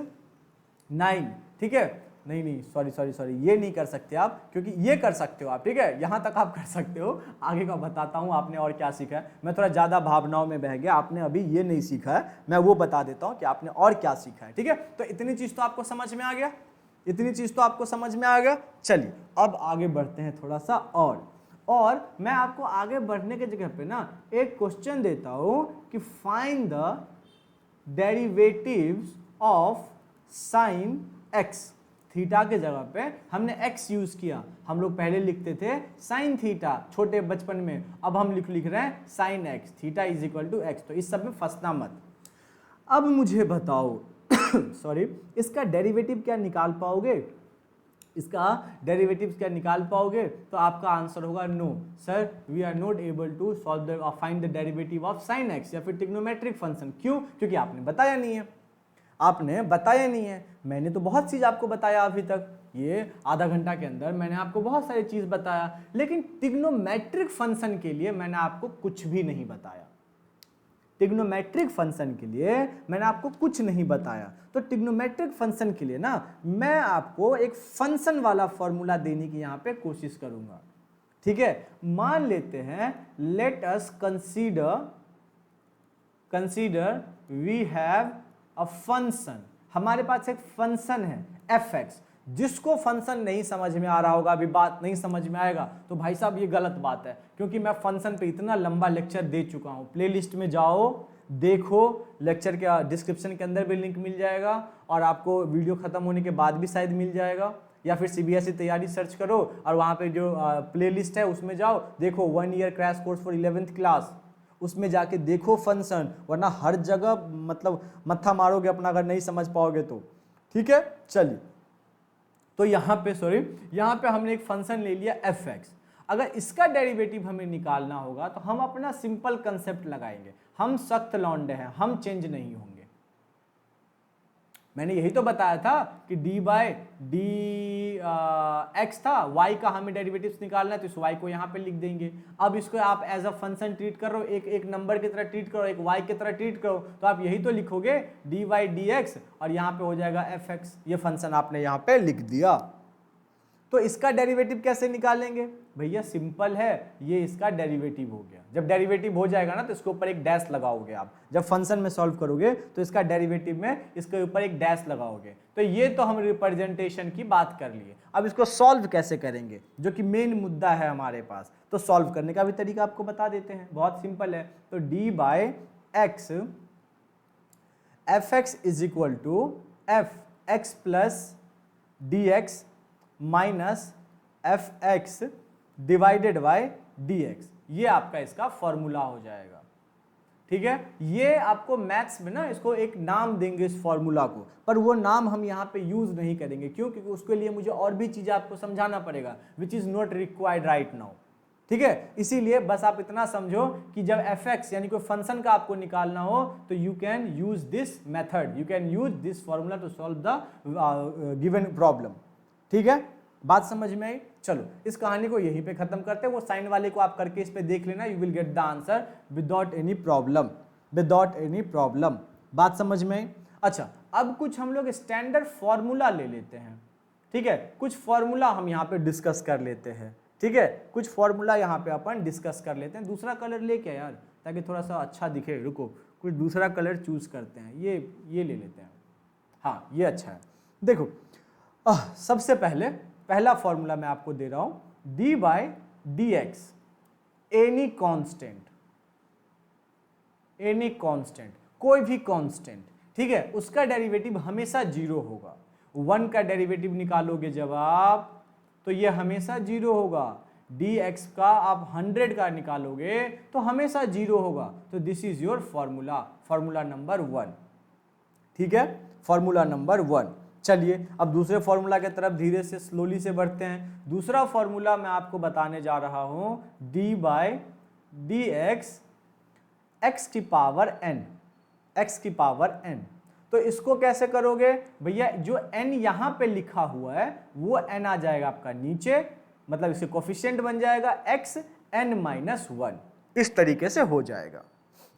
9, ठीक है। नहीं सॉरी, ये नहीं कर सकते आप, क्योंकि ये कर सकते हो आप, ठीक है, यहाँ तक आप कर सकते हो। आगे का बताता हूँ आपने और क्या सीखा है। मैं थोड़ा ज़्यादा भावनाओं में बह गया, आपने अभी ये नहीं सीखा है, मैं वो बता देता हूँ कि आपने और क्या सीखा है, ठीक है। तो इतनी चीज़ तो आपको समझ में आ गया, चलिए अब आगे बढ़ते हैं थोड़ा सा। और मैं आपको आगे बढ़ने के जगह पे ना एक क्वेश्चन देता हूँ कि find the derivatives of sine x. Theta के जगह पे हमने x यूज किया, हम लोग पहले लिखते थे साइन थीटा छोटे बचपन में, अब हम लिख रहे हैं sine x, theta is equal to x। तो इस सब में फंसना मत। अब मुझे बताओ सॉरी, इसका डेरिवेटिव क्या निकाल पाओगे? इसका डेरिवेटिव्स क्या निकाल पाओगे? तो आपका आंसर होगा no sir, we are not able to solve the find the derivative of sine x या फिर ट्रिग्नोमेट्रिक फंक्शन। क्यों? क्योंकि आपने बताया नहीं है, आपने बताया नहीं है। मैंने तो बहुत चीज आपको बताया अभी तक, ये आधा घंटा के अंदर मैंने आपको बहुत सारी चीज बताया, लेकिन ट्रिग्नोमेट्रिक फंक्शन के लिए मैंने आपको कुछ भी नहीं बताया। ट्रिग्नोमेट्रिक फंक्शन के लिए मैंने आपको कुछ नहीं बताया। तो ट्रिग्नोमेट्रिक फंक्शन के लिए ना मैं आपको एक फंक्शन वाला फॉर्मूला देने की यहां पे कोशिश करूंगा। ठीक है, मान लेते हैं, let us consider we have a function, हमारे पास एक फंक्शन है एफ एक्स। जिसको फंक्शन नहीं समझ में आ रहा होगा, अभी बात नहीं समझ में आएगा, तो भाई साहब ये गलत बात है, क्योंकि मैं फंक्शन पे इतना लंबा लेक्चर दे चुका हूं। प्लेलिस्ट में जाओ, देखो, लेक्चर के डिस्क्रिप्शन के अंदर भी लिंक मिल जाएगा, और आपको वीडियो खत्म होने के बाद भी शायद मिल जाएगा, या फिर सीबीएसई तैयारी सर्च करो और वहाँ पे जो प्लेलिस्ट है उसमें जाओ, देखो 1 year crash course for 11th class, उसमें जाके देखो फंक्शन, वरना हर जगह मतलब मत्था मारोगे अपना अगर नहीं समझ पाओगे तो। ठीक है, चलिए, तो यहाँ पे हमने एक फंक्शन ले लिया एफ एक्स। अगर इसका डेरिवेटिव हमें निकालना होगा तो हम अपना सिंपल कंसेप्ट लगाएंगे। हम सख्त लौंडे हैं, हम चेंज नहीं होंगे। मैंने यही तो बताया था कि डी बाय डी एक्स था, y का हमें डेरिवेटिव्स निकालना है, तो इस y को यहाँ पे लिख देंगे। अब इसको आप एज अ फंक्शन ट्रीट कर रहे हो, एक नंबर की तरह ट्रीट करो, एक y की तरह ट्रीट करो, तो आप यही तो लिखोगे डी बाई डी एक्स, और यहाँ पे हो जाएगा एफ एक्स। ये फंक्शन आपने यहाँ पे लिख दिया। तो इसका डेरिवेटिव कैसे निकालेंगे? भैया सिंपल है, ये इसका डेरिवेटिव हो गया। जब डेरिवेटिव हो जाएगा ना तो इसके ऊपर एक डैश लगाओगे आप। जब फंक्शन में सॉल्व करोगे तो इसका डेरिवेटिव में इसके ऊपर एक डैश लगाओगे। तो ये तो हम रिप्रेजेंटेशन की बात कर लिए। अब इसको सॉल्व कैसे करेंगे, जो कि मेन मुद्दा है हमारे पास, तो सॉल्व करने का भी तरीका आपको बता देते हैं, बहुत सिंपल है। तो d by x f x is equal to f x plus d x minus f x divided by d x, ये आपका इसका फॉर्मूला हो जाएगा। ठीक है, ये आपको मैथ्स में ना इसको एक नाम देंगे इस फॉर्मूला को, पर वो नाम हम यहाँ पे यूज नहीं करेंगे। क्यों? क्योंकि उसके लिए मुझे और भी चीजें आपको समझाना पड़ेगा, which is not required right now. ठीक है, इसीलिए बस आप इतना समझो कि जब एफ एक्स यानी कोई फंक्शन का आपको निकालना हो तो you can use this method, you can use this formula to solve the given problem. ठीक है, बात समझ में आई? चलो इस कहानी को यहीं पे खत्म करते हैं। वो साइन वाले को आप करके इस पे देख लेना, you will get the answer without any problem, without any problem. बात समझ में आई? अच्छा, अब कुछ हम लोग स्टैंडर्ड फॉर्मूला ले लेते हैं। ठीक है, कुछ फॉर्मूला हम यहाँ पे डिस्कस कर लेते हैं। ठीक है, कुछ फॉर्मूला यहाँ पे अपन डिस्कस कर लेते हैं। दूसरा कलर लेके यार, ताकि थोड़ा सा अच्छा दिखे। रुको, कुछ दूसरा कलर चूज करते हैं। ये ले लेते हैं। हाँ, ये अच्छा है। देखो सबसे पहले पहला फॉर्मूला मैं आपको दे रहा हूं, d by d x any constant, कोई भी कांस्टेंट। ठीक है, उसका डेरिवेटिव हमेशा जीरो होगा। 1 का डेरिवेटिव निकालोगे जब आप, तो ये हमेशा जीरो होगा। डी एक्स का आप 100 का निकालोगे तो हमेशा जीरो होगा। तो this is your formula, formula number 1। ठीक है, फॉर्मूला नंबर 1। चलिए अब दूसरे फॉर्मूला की तरफ धीरे से स्लोली से बढ़ते हैं। दूसरा फॉर्मूला मैं आपको बताने जा रहा हूं, d by d x x की पावर एन, एक्स की पावर एन। तो इसको कैसे करोगे भैया? जो n यहां पे लिखा हुआ है वो n आ जाएगा आपका नीचे, मतलब इसे कोफिशिएंट बन जाएगा x n माइनस 1। इस तरीके से हो जाएगा,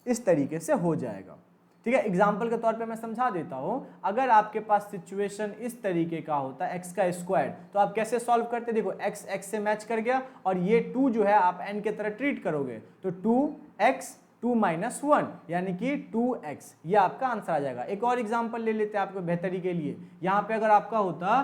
इस तरीके से हो जाएगा। ठीक है, एग्जाम्पल के तौर पे मैं समझा देता हूं। अगर आपके पास सिचुएशन इस तरीके का होता है, x का स्क्वायर, तो आप कैसे सॉल्व करते? देखो x x से मैच कर गया, और ये 2 जो है आप n के तरह ट्रीट करोगे, तो 2x 2 माइनस 1 यानी कि 2x, ये आपका आंसर आ जाएगा। एक और एग्जाम्पल ले लेते हैं आपको बेहतरी के लिए। यहाँ पे अगर आपका होता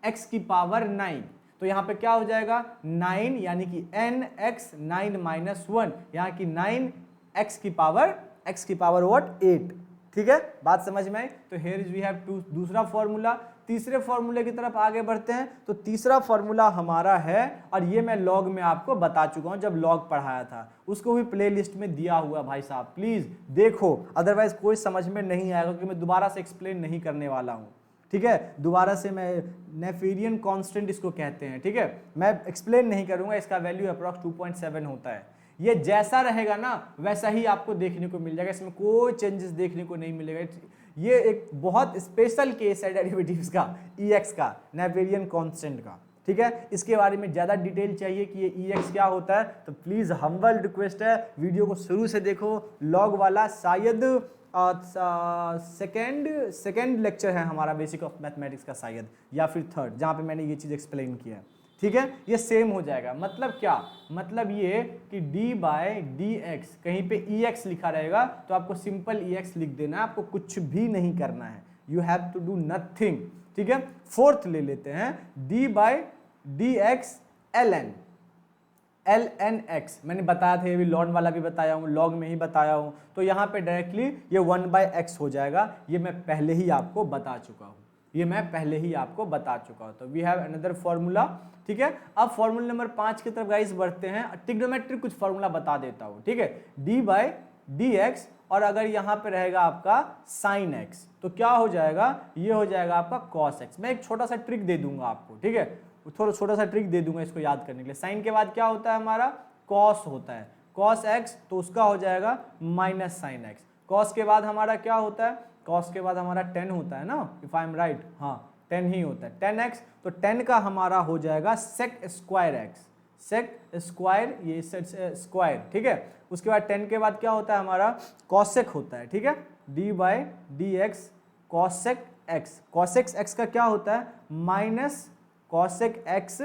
x की पावर 9, तो यहाँ पे क्या हो जाएगा? 9 यानी कि nx 9 माइनस 1, यहाँ की 9x की पावर व्हाट? 8। ठीक है, बात समझ में आई? तो हियर इज वी हैव दूसरा फॉर्मूला। तीसरे फॉर्मूले की तरफ आगे बढ़ते हैं। तो तीसरा फॉर्मूला हमारा है, और ये मैं लॉग में आपको बता चुका हूं जब लॉग पढ़ाया था, उसको भी प्लेलिस्ट में दिया हुआ भाई साहब, प्लीज देखो, अदरवाइज कोई समझ में नहीं आएगा, क्योंकि मैं दोबारा से एक्सप्लेन नहीं करने वाला हूं। ठीक है। दोबारा से मैं नेपेरियन कांस्टेंट इसको कहते हैं, ठीक है। मैं एक्सप्लेन नहीं करूंगा, इसका वैल्यू अप्रॉक्स 2.7 होता है। ये जैसा रहेगा ना वैसा ही आपको देखने को मिल जाएगा, इसमें कोई चेंजेस देखने को नहीं मिलेगा। ये एक बहुत स्पेशल केस है डेरिवेटिव्स का, EX का, नेपेरियन कांस्टेंट का, ठीक है। इसके बारे में ज़्यादा डिटेल चाहिए कि ये EX क्या होता है तो प्लीज़ हम्बल रिक्वेस्ट है वीडियो को शुरू से देखो। लॉग वाला शायद सेकेंड लेक्चर है हमारा बेसिक ऑफ मैथमेटिक्स का शायद, या फिर थर्ड, जहाँ पे मैंने ये चीज़ एक्सप्लेन किया है, ठीक है। ये सेम हो जाएगा। मतलब क्या, मतलब ये कि d/dx कहीं पे EX लिखा रहेगा तो आपको सिंपल EX लिख देना है, आपको कुछ भी नहीं करना है, you have to do nothing, ठीक है। फोर्थ ले लेते हैं d/dx ln x, मैंने बताया था, ये भी लॉन वाला भी बताया हूँ, लॉग में ही बताया हूँ, तो यहाँ पे डायरेक्टली ये 1/x हो जाएगा। ये मैं पहले ही आपको बता चुका हूँ, ये मैं पहले ही आपको बता चुका हूँ। तो वी हैव अनदर फॉर्मूला, ठीक है। अब फॉर्मूला नंबर 5 की तरफ गाइस बढ़ते हैं। ट्रिग्नोमेट्रिक कुछ फॉर्मूला बता देता हूँ, ठीक है। d/dx और अगर यहाँ पे रहेगा आपका sin x तो क्या हो जाएगा, ये हो जाएगा आपका cos x। मैं एक छोटा सा ट्रिक दे दूंगा आपको, ठीक है, थोड़ा छोटा सा ट्रिक दे दूंगा इसको याद करने के लिए। साइन के बाद क्या होता है हमारा, cos होता है, cos x तो उसका हो जाएगा माइनस sin x। cos के बाद हमारा क्या होता है, cos के बाद हमारा tan होता है ना, इफ आई एम राइट, हाँ tan ही होता है, tan x, तो tan का हमारा हो जाएगा sec square x, sec square, ये स्क्वायर, ठीक है। उसके बाद tan के बाद क्या होता है हमारा, cosec होता है, ठीक है, d/dx cosec x, cosec x का क्या होता है, minus cosec x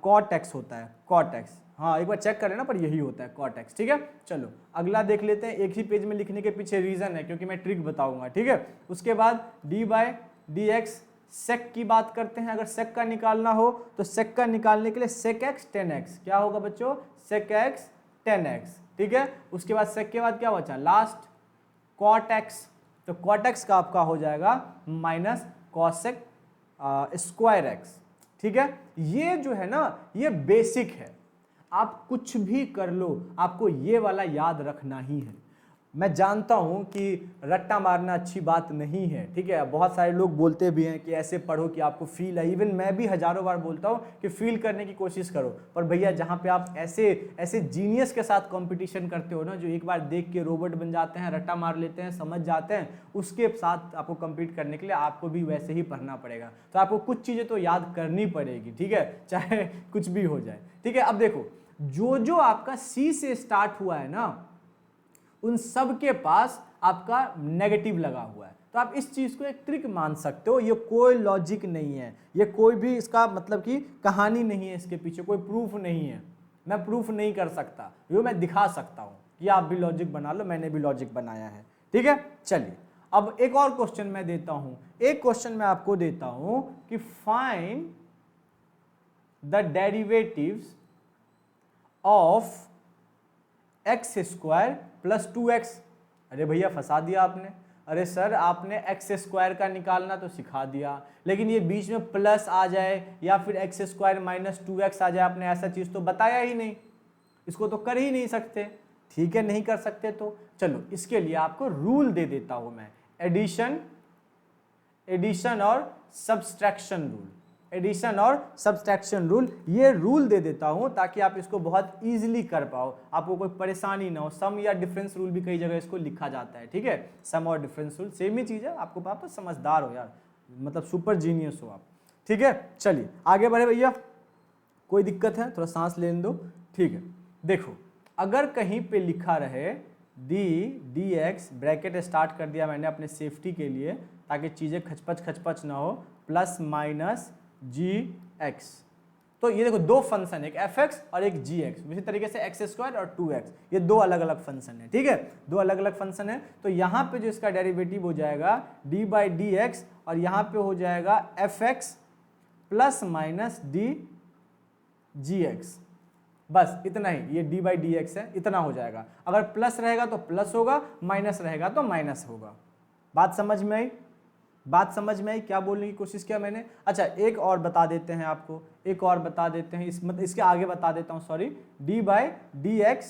cot x होता है, cot x, हाँ एक बार चेक कर लेना पर यही होता है cot x, ठीक है। चलो अगला देख लेते हैं, एक ही पेज में लिखने के पीछे रीजन है क्योंकि मैं ट्रिक बताऊंगा, ठीक है। उसके बाद d/dx sec की बात करते हैं। अगर sec का निकालना हो तो sec का निकालने के लिए sec x tan x, क्या होगा बच्चों, sec x tan x, ठीक है। उसके बाद sec के बाद क्या बचा, लास्ट cot x, तो cot x का आपका हो जाएगा माइनस cosec स्क्वायर एक्स, ठीक है। ये जो है ना ये बेसिक है, आप कुछ भी कर लो आपको ये वाला याद रखना ही है। मैं जानता हूं कि रट्टा मारना अच्छी बात नहीं है, ठीक है। बहुत सारे लोग बोलते भी हैं कि ऐसे पढ़ो कि आपको फील है, इवन मैं भी हजारों बार बोलता हूं कि फील करने की कोशिश करो, पर भैया जहां पे आप ऐसे जीनियस के साथ कंपटीशन करते हो ना, जो एक बार देख के रोबोट बन जाते हैं, रट्टा मार लेते हैं, समझ जाते हैं, उसके साथ आपको कम्पीट करने के लिए आपको भी वैसे ही पढ़ना पड़ेगा। तो आपको कुछ चीज़ें तो याद करनी पड़ेगी, ठीक है, चाहे कुछ भी हो जाए, ठीक है। अब देखो जो आपका C से स्टार्ट हुआ है ना, उन सब के पास आपका नेगेटिव लगा हुआ है, तो आप इस चीज को एक ट्रिक मान सकते हो। ये कोई लॉजिक नहीं है, ये कोई भी इसका मतलब कि कहानी नहीं है, इसके पीछे कोई प्रूफ नहीं है, मैं प्रूफ नहीं कर सकता, ये मैं दिखा सकता हूं कि आप भी लॉजिक बना लो, मैंने भी लॉजिक बनाया है, ठीक है। चलिए अब एक और क्वेश्चन मैं देता हूं, एक क्वेश्चन मैं आपको देता हूं कि find the derivatives of x square plus 2x। अरे भैया फंसा दिया आपने, अरे सर आपने एक्स स्क्वायर का निकालना तो सिखा दिया, लेकिन ये बीच में प्लस आ जाए या फिर एक्स स्क्वायर माइनस 2x आ जाए, आपने ऐसा चीज़ तो बताया ही नहीं, इसको तो कर ही नहीं सकते, ठीक है, नहीं कर सकते तो चलो इसके लिए आपको रूल दे देता हूँ मैं, एडिशन और सब्सट्रैक्शन रूल, एडिशन और सब्सट्रैक्शन रूल, ये रूल दे देता हूं ताकि आप इसको बहुत इजीली कर पाओ, आपको कोई परेशानी ना हो। सम या डिफरेंस रूल भी कई जगह इसको लिखा जाता है, ठीक है, सम और डिफरेंस रूल सेम ही चीज़ है, आपको आप समझदार हो यार, मतलब सुपर जीनियस हो आप, ठीक है। चलिए आगे बढ़े भैया, कोई दिक्कत है, थोड़ा सांस लेने दो, ठीक है। देखो अगर कहीं पे लिखा रहे dx, ब्रैकेट स्टार्ट कर दिया मैंने अपने सेफ्टी के लिए ताकि चीज़ें खचपच ना हो, प्लस माइनस gx, तो ये देखो दो फंक्शन है, एक fx और एक gx, इसी तरीके से x स्क्वायर और 2x, ये दो अलग अलग फंक्शन है, ठीक है, दो अलग अलग फंक्शन है। तो यहाँ पे जो इसका डेरिवेटिव हो जाएगा d/dx और यहाँ पे हो जाएगा fx प्लस माइनस dgx, बस इतना ही, ये d/dx है, इतना हो जाएगा। अगर प्लस रहेगा तो प्लस होगा, माइनस रहेगा तो माइनस होगा। बात समझ में आई, बात समझ में आई, क्या बोलने की कोशिश किया मैंने। अच्छा एक और बता देते हैं आपको, एक और बता देते हैं, इसके आगे बता देता हूँ, सॉरी, d/dx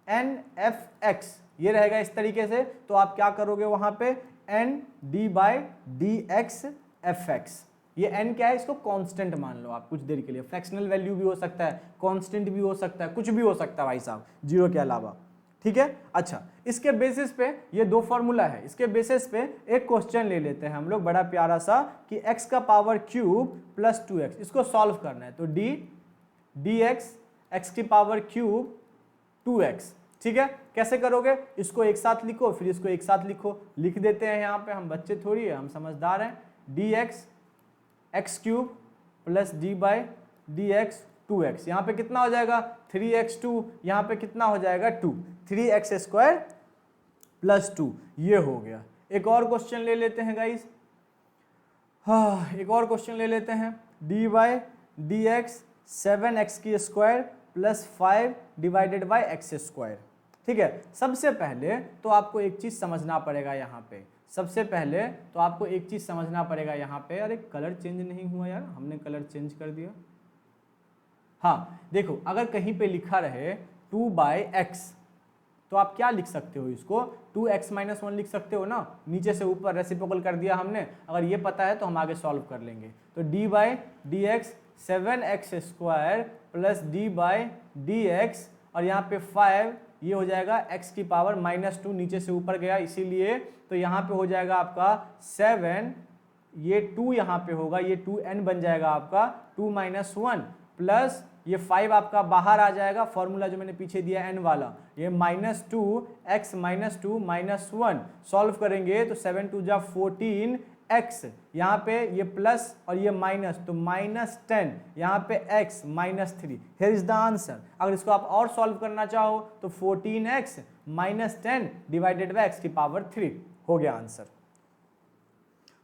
nfx, ये रहेगा इस तरीके से। तो आप क्या करोगे, वहां पे n d by d x f x. ये n क्या है, इसको कांस्टेंट मान लो आप कुछ देर के लिए, फ्रैक्शनल वैल्यू भी हो सकता है, कांस्टेंट भी हो सकता है, कुछ भी हो सकता है भाई साहब, जीरो के अलावा, ठीक है। अच्छा, इसके बेसिस पे ये दो फॉर्मूला है, इसके बेसिस पे एक क्वेश्चन ले लेते हैं हम लोग बड़ा प्यारा सा कि x का पावर क्यूब प्लस 2x, इसको सॉल्व करना है। तो डी एक्स की पावर क्यूब 2x, ठीक है। कैसे करोगे, इसको एक साथ लिखो फिर इसको एक साथ लिखो, लिख देते हैं यहाँ पे, हम बच्चे थोड़ी है, हम समझदार हैं। D x cube plus d by d x 2x, यहाँ पे कितना हो जाएगा 3x2, यहाँ पे कितना हो जाएगा 2, 3x स्क्वायर प्लस 2, ये हो गया। एक और क्वेश्चन ले लेते हैं गाइस, हाँ एक और क्वेश्चन ले लेते हैं, D by d x 7x की square plus 5 divided by x square, ठीक है। सबसे पहले तो आपको एक चीज समझना पड़ेगा यहाँ पे, सबसे पहले तो आपको एक चीज समझना पड़ेगा यहाँ पे, अरे कलर चेंज नहीं हुआ यार, हमने कलर चेंज कर दिया। हाँ देखो, अगर कहीं पे लिखा रहे 2/x तो आप क्या लिख सकते हो, इसको 2x - 1 लिख सकते हो ना, नीचे से ऊपर रेसिप्रोकल कर दिया हमने। अगर ये पता है तो हम आगे सॉल्व कर लेंगे। तो D by d x 7x square plus d by d x, और यहाँ पे 5, ये हो जाएगा x की पावर -2, नीचे से ऊपर गया इसीलिए, तो यहाँ पे हो जाएगा आपका 7, ये 2 यहाँ पे होगा, ये 2n बन जाएगा आपका 2 - 1 प्लस ये 5 आपका बाहर आ जाएगा, फॉर्मूला जो मैंने पीछे दिया n वाला, ये -2x - 2 - 1 सॉल्व करेंगे तो 7 2 जा 14x, यहाँ पे ये प्लस और ये माइनस, तो -10, यहाँ पे x -3, here is the answer. अगर इसको आप और सॉल्व करना चाहो तो 14x - 10 डिवाइडेड बाई x की पावर 3, हो गया आंसर,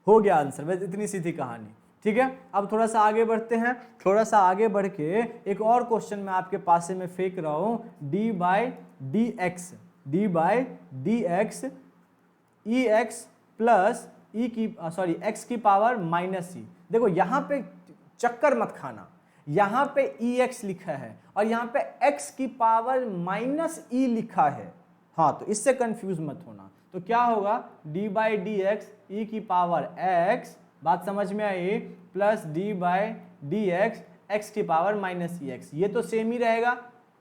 हो गया आंसर। बस इतनी सीधी कहानी, ठीक है। अब थोड़ा सा आगे बढ़ते हैं, थोड़ा सा आगे बढ़ के एक और क्वेश्चन मैं आपके पास से मैं फेंक रहा हूँ, D by d x E x plus x की पावर -e। देखो यहाँ पे चक्कर मत खाना, यहाँ पे ई एक्स लिखा है और यहाँ पे x की पावर -e लिखा है, हाँ तो इससे कंफ्यूज मत होना। तो क्या होगा, d by d x e की पावर x, बात समझ में आई, plus d by d x की पावर -ex, ये तो सेम ही रहेगा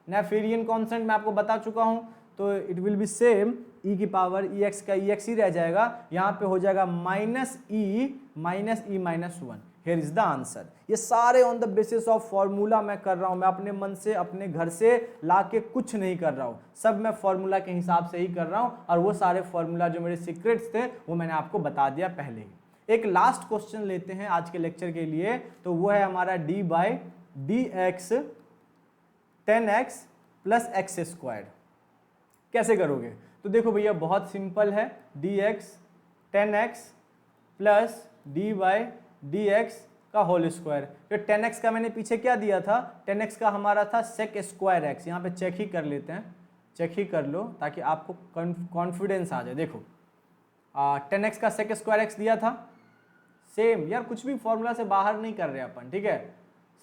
ना, फेरियन कांस्टेंट मैं आपको बता चुका हूं, तो it will be same, e की पावर ex का ex ही रह जाएगा, यहाँ पे हो जाएगा -e -1, here is the answer. ये सारे on the basis of formula मैं कर रहा हूँ, मैं अपने मन से अपने घर से लाके कुछ नहीं कर रहा हूँ, सब मैं फॉर्मूला के हिसाब से ही कर रहा हूँ, और वो सारे फॉर्मूला जो मेरे सीक्रेट्स थे वो मैंने आपको बता दिया पहले ही। एक लास्ट क्वेश्चन लेते हैं आज के लेक्चर के लिए, तो वो है हमारा D by d x 10x plus x square. कैसे करोगे, तो देखो भैया बहुत सिंपल है, D x 10x plus d by d x का होल स्क्वायर। तो 10x का मैंने पीछे क्या दिया था, 10x का हमारा था सेक स्क्वायर एक्स, यहाँ पे चेक ही कर लेते हैं, चेक ही कर लो ताकि आपको कॉन्फिडेंस आ जाए। देखो 10x का सेक स्क्वायर एक्स दिया था, सेम यार, कुछ भी फॉर्मूला से बाहर नहीं कर रहे अपन, ठीक है,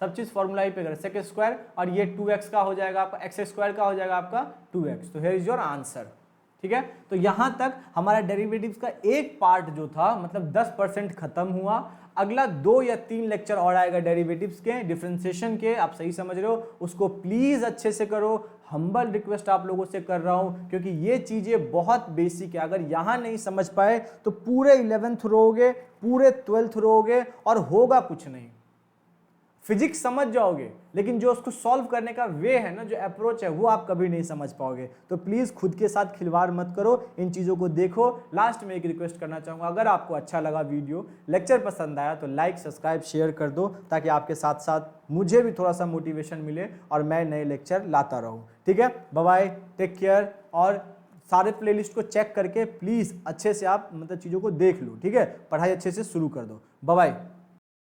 सब चीज फॉर्मूला ही पे कर, सेक स्क्वायर, और ये 2x का हो जाएगा आपका, एक्स स्क्वायर का हो जाएगा आपका 2x, तो हियर इज योर आंसर, ठीक है। तो यहां तक हमारा डेरिवेटिव्स का एक पार्ट जो था मतलब 10% खत्म हुआ। अगला 2 या 3 लेक्चर और आएगा डेरिवेटिव्स के, डिफरेंशिएशन के, आप सही समझ रहे हो, उसको प्लीज अच्छे से करो, हम्बल रिक्वेस्ट आप लोगों से कर रहा हूं, क्योंकि ये चीजें बहुत बेसिक है, अगर यहां नहीं समझ पाए तो पूरे 11th रहोगे, पूरे 12th रहोगे और होगा कुछ नहीं। फिजिक्स समझ जाओगे लेकिन जो उसको सॉल्व करने का वे है ना, जो अप्रोच है, वो आप कभी नहीं समझ पाओगे। तो प्लीज खुद के साथ खिलवाड़ मत करो, इन चीजों को देखो। लास्ट में एक रिक्वेस्ट करना चाहूंगा, अगर आपको अच्छा लगा वीडियो, लेक्चर पसंद आया तो लाइक सब्सक्राइब शेयर कर दो, ताकि आपके साथ साथ मुझे भी थोड़ा सा मोटिवेशन मिले और मैं नए लेक्चर लाता रहूं। ठीक है, बाय बाय, टेक केयर, और सारे प्लेलिस्ट को चेक करके प्लीज अच्छे से आप मतलब चीजों को देख लो। ठीक है, पढ़ाई अच्छे से शुरू कर दो। Bye bye.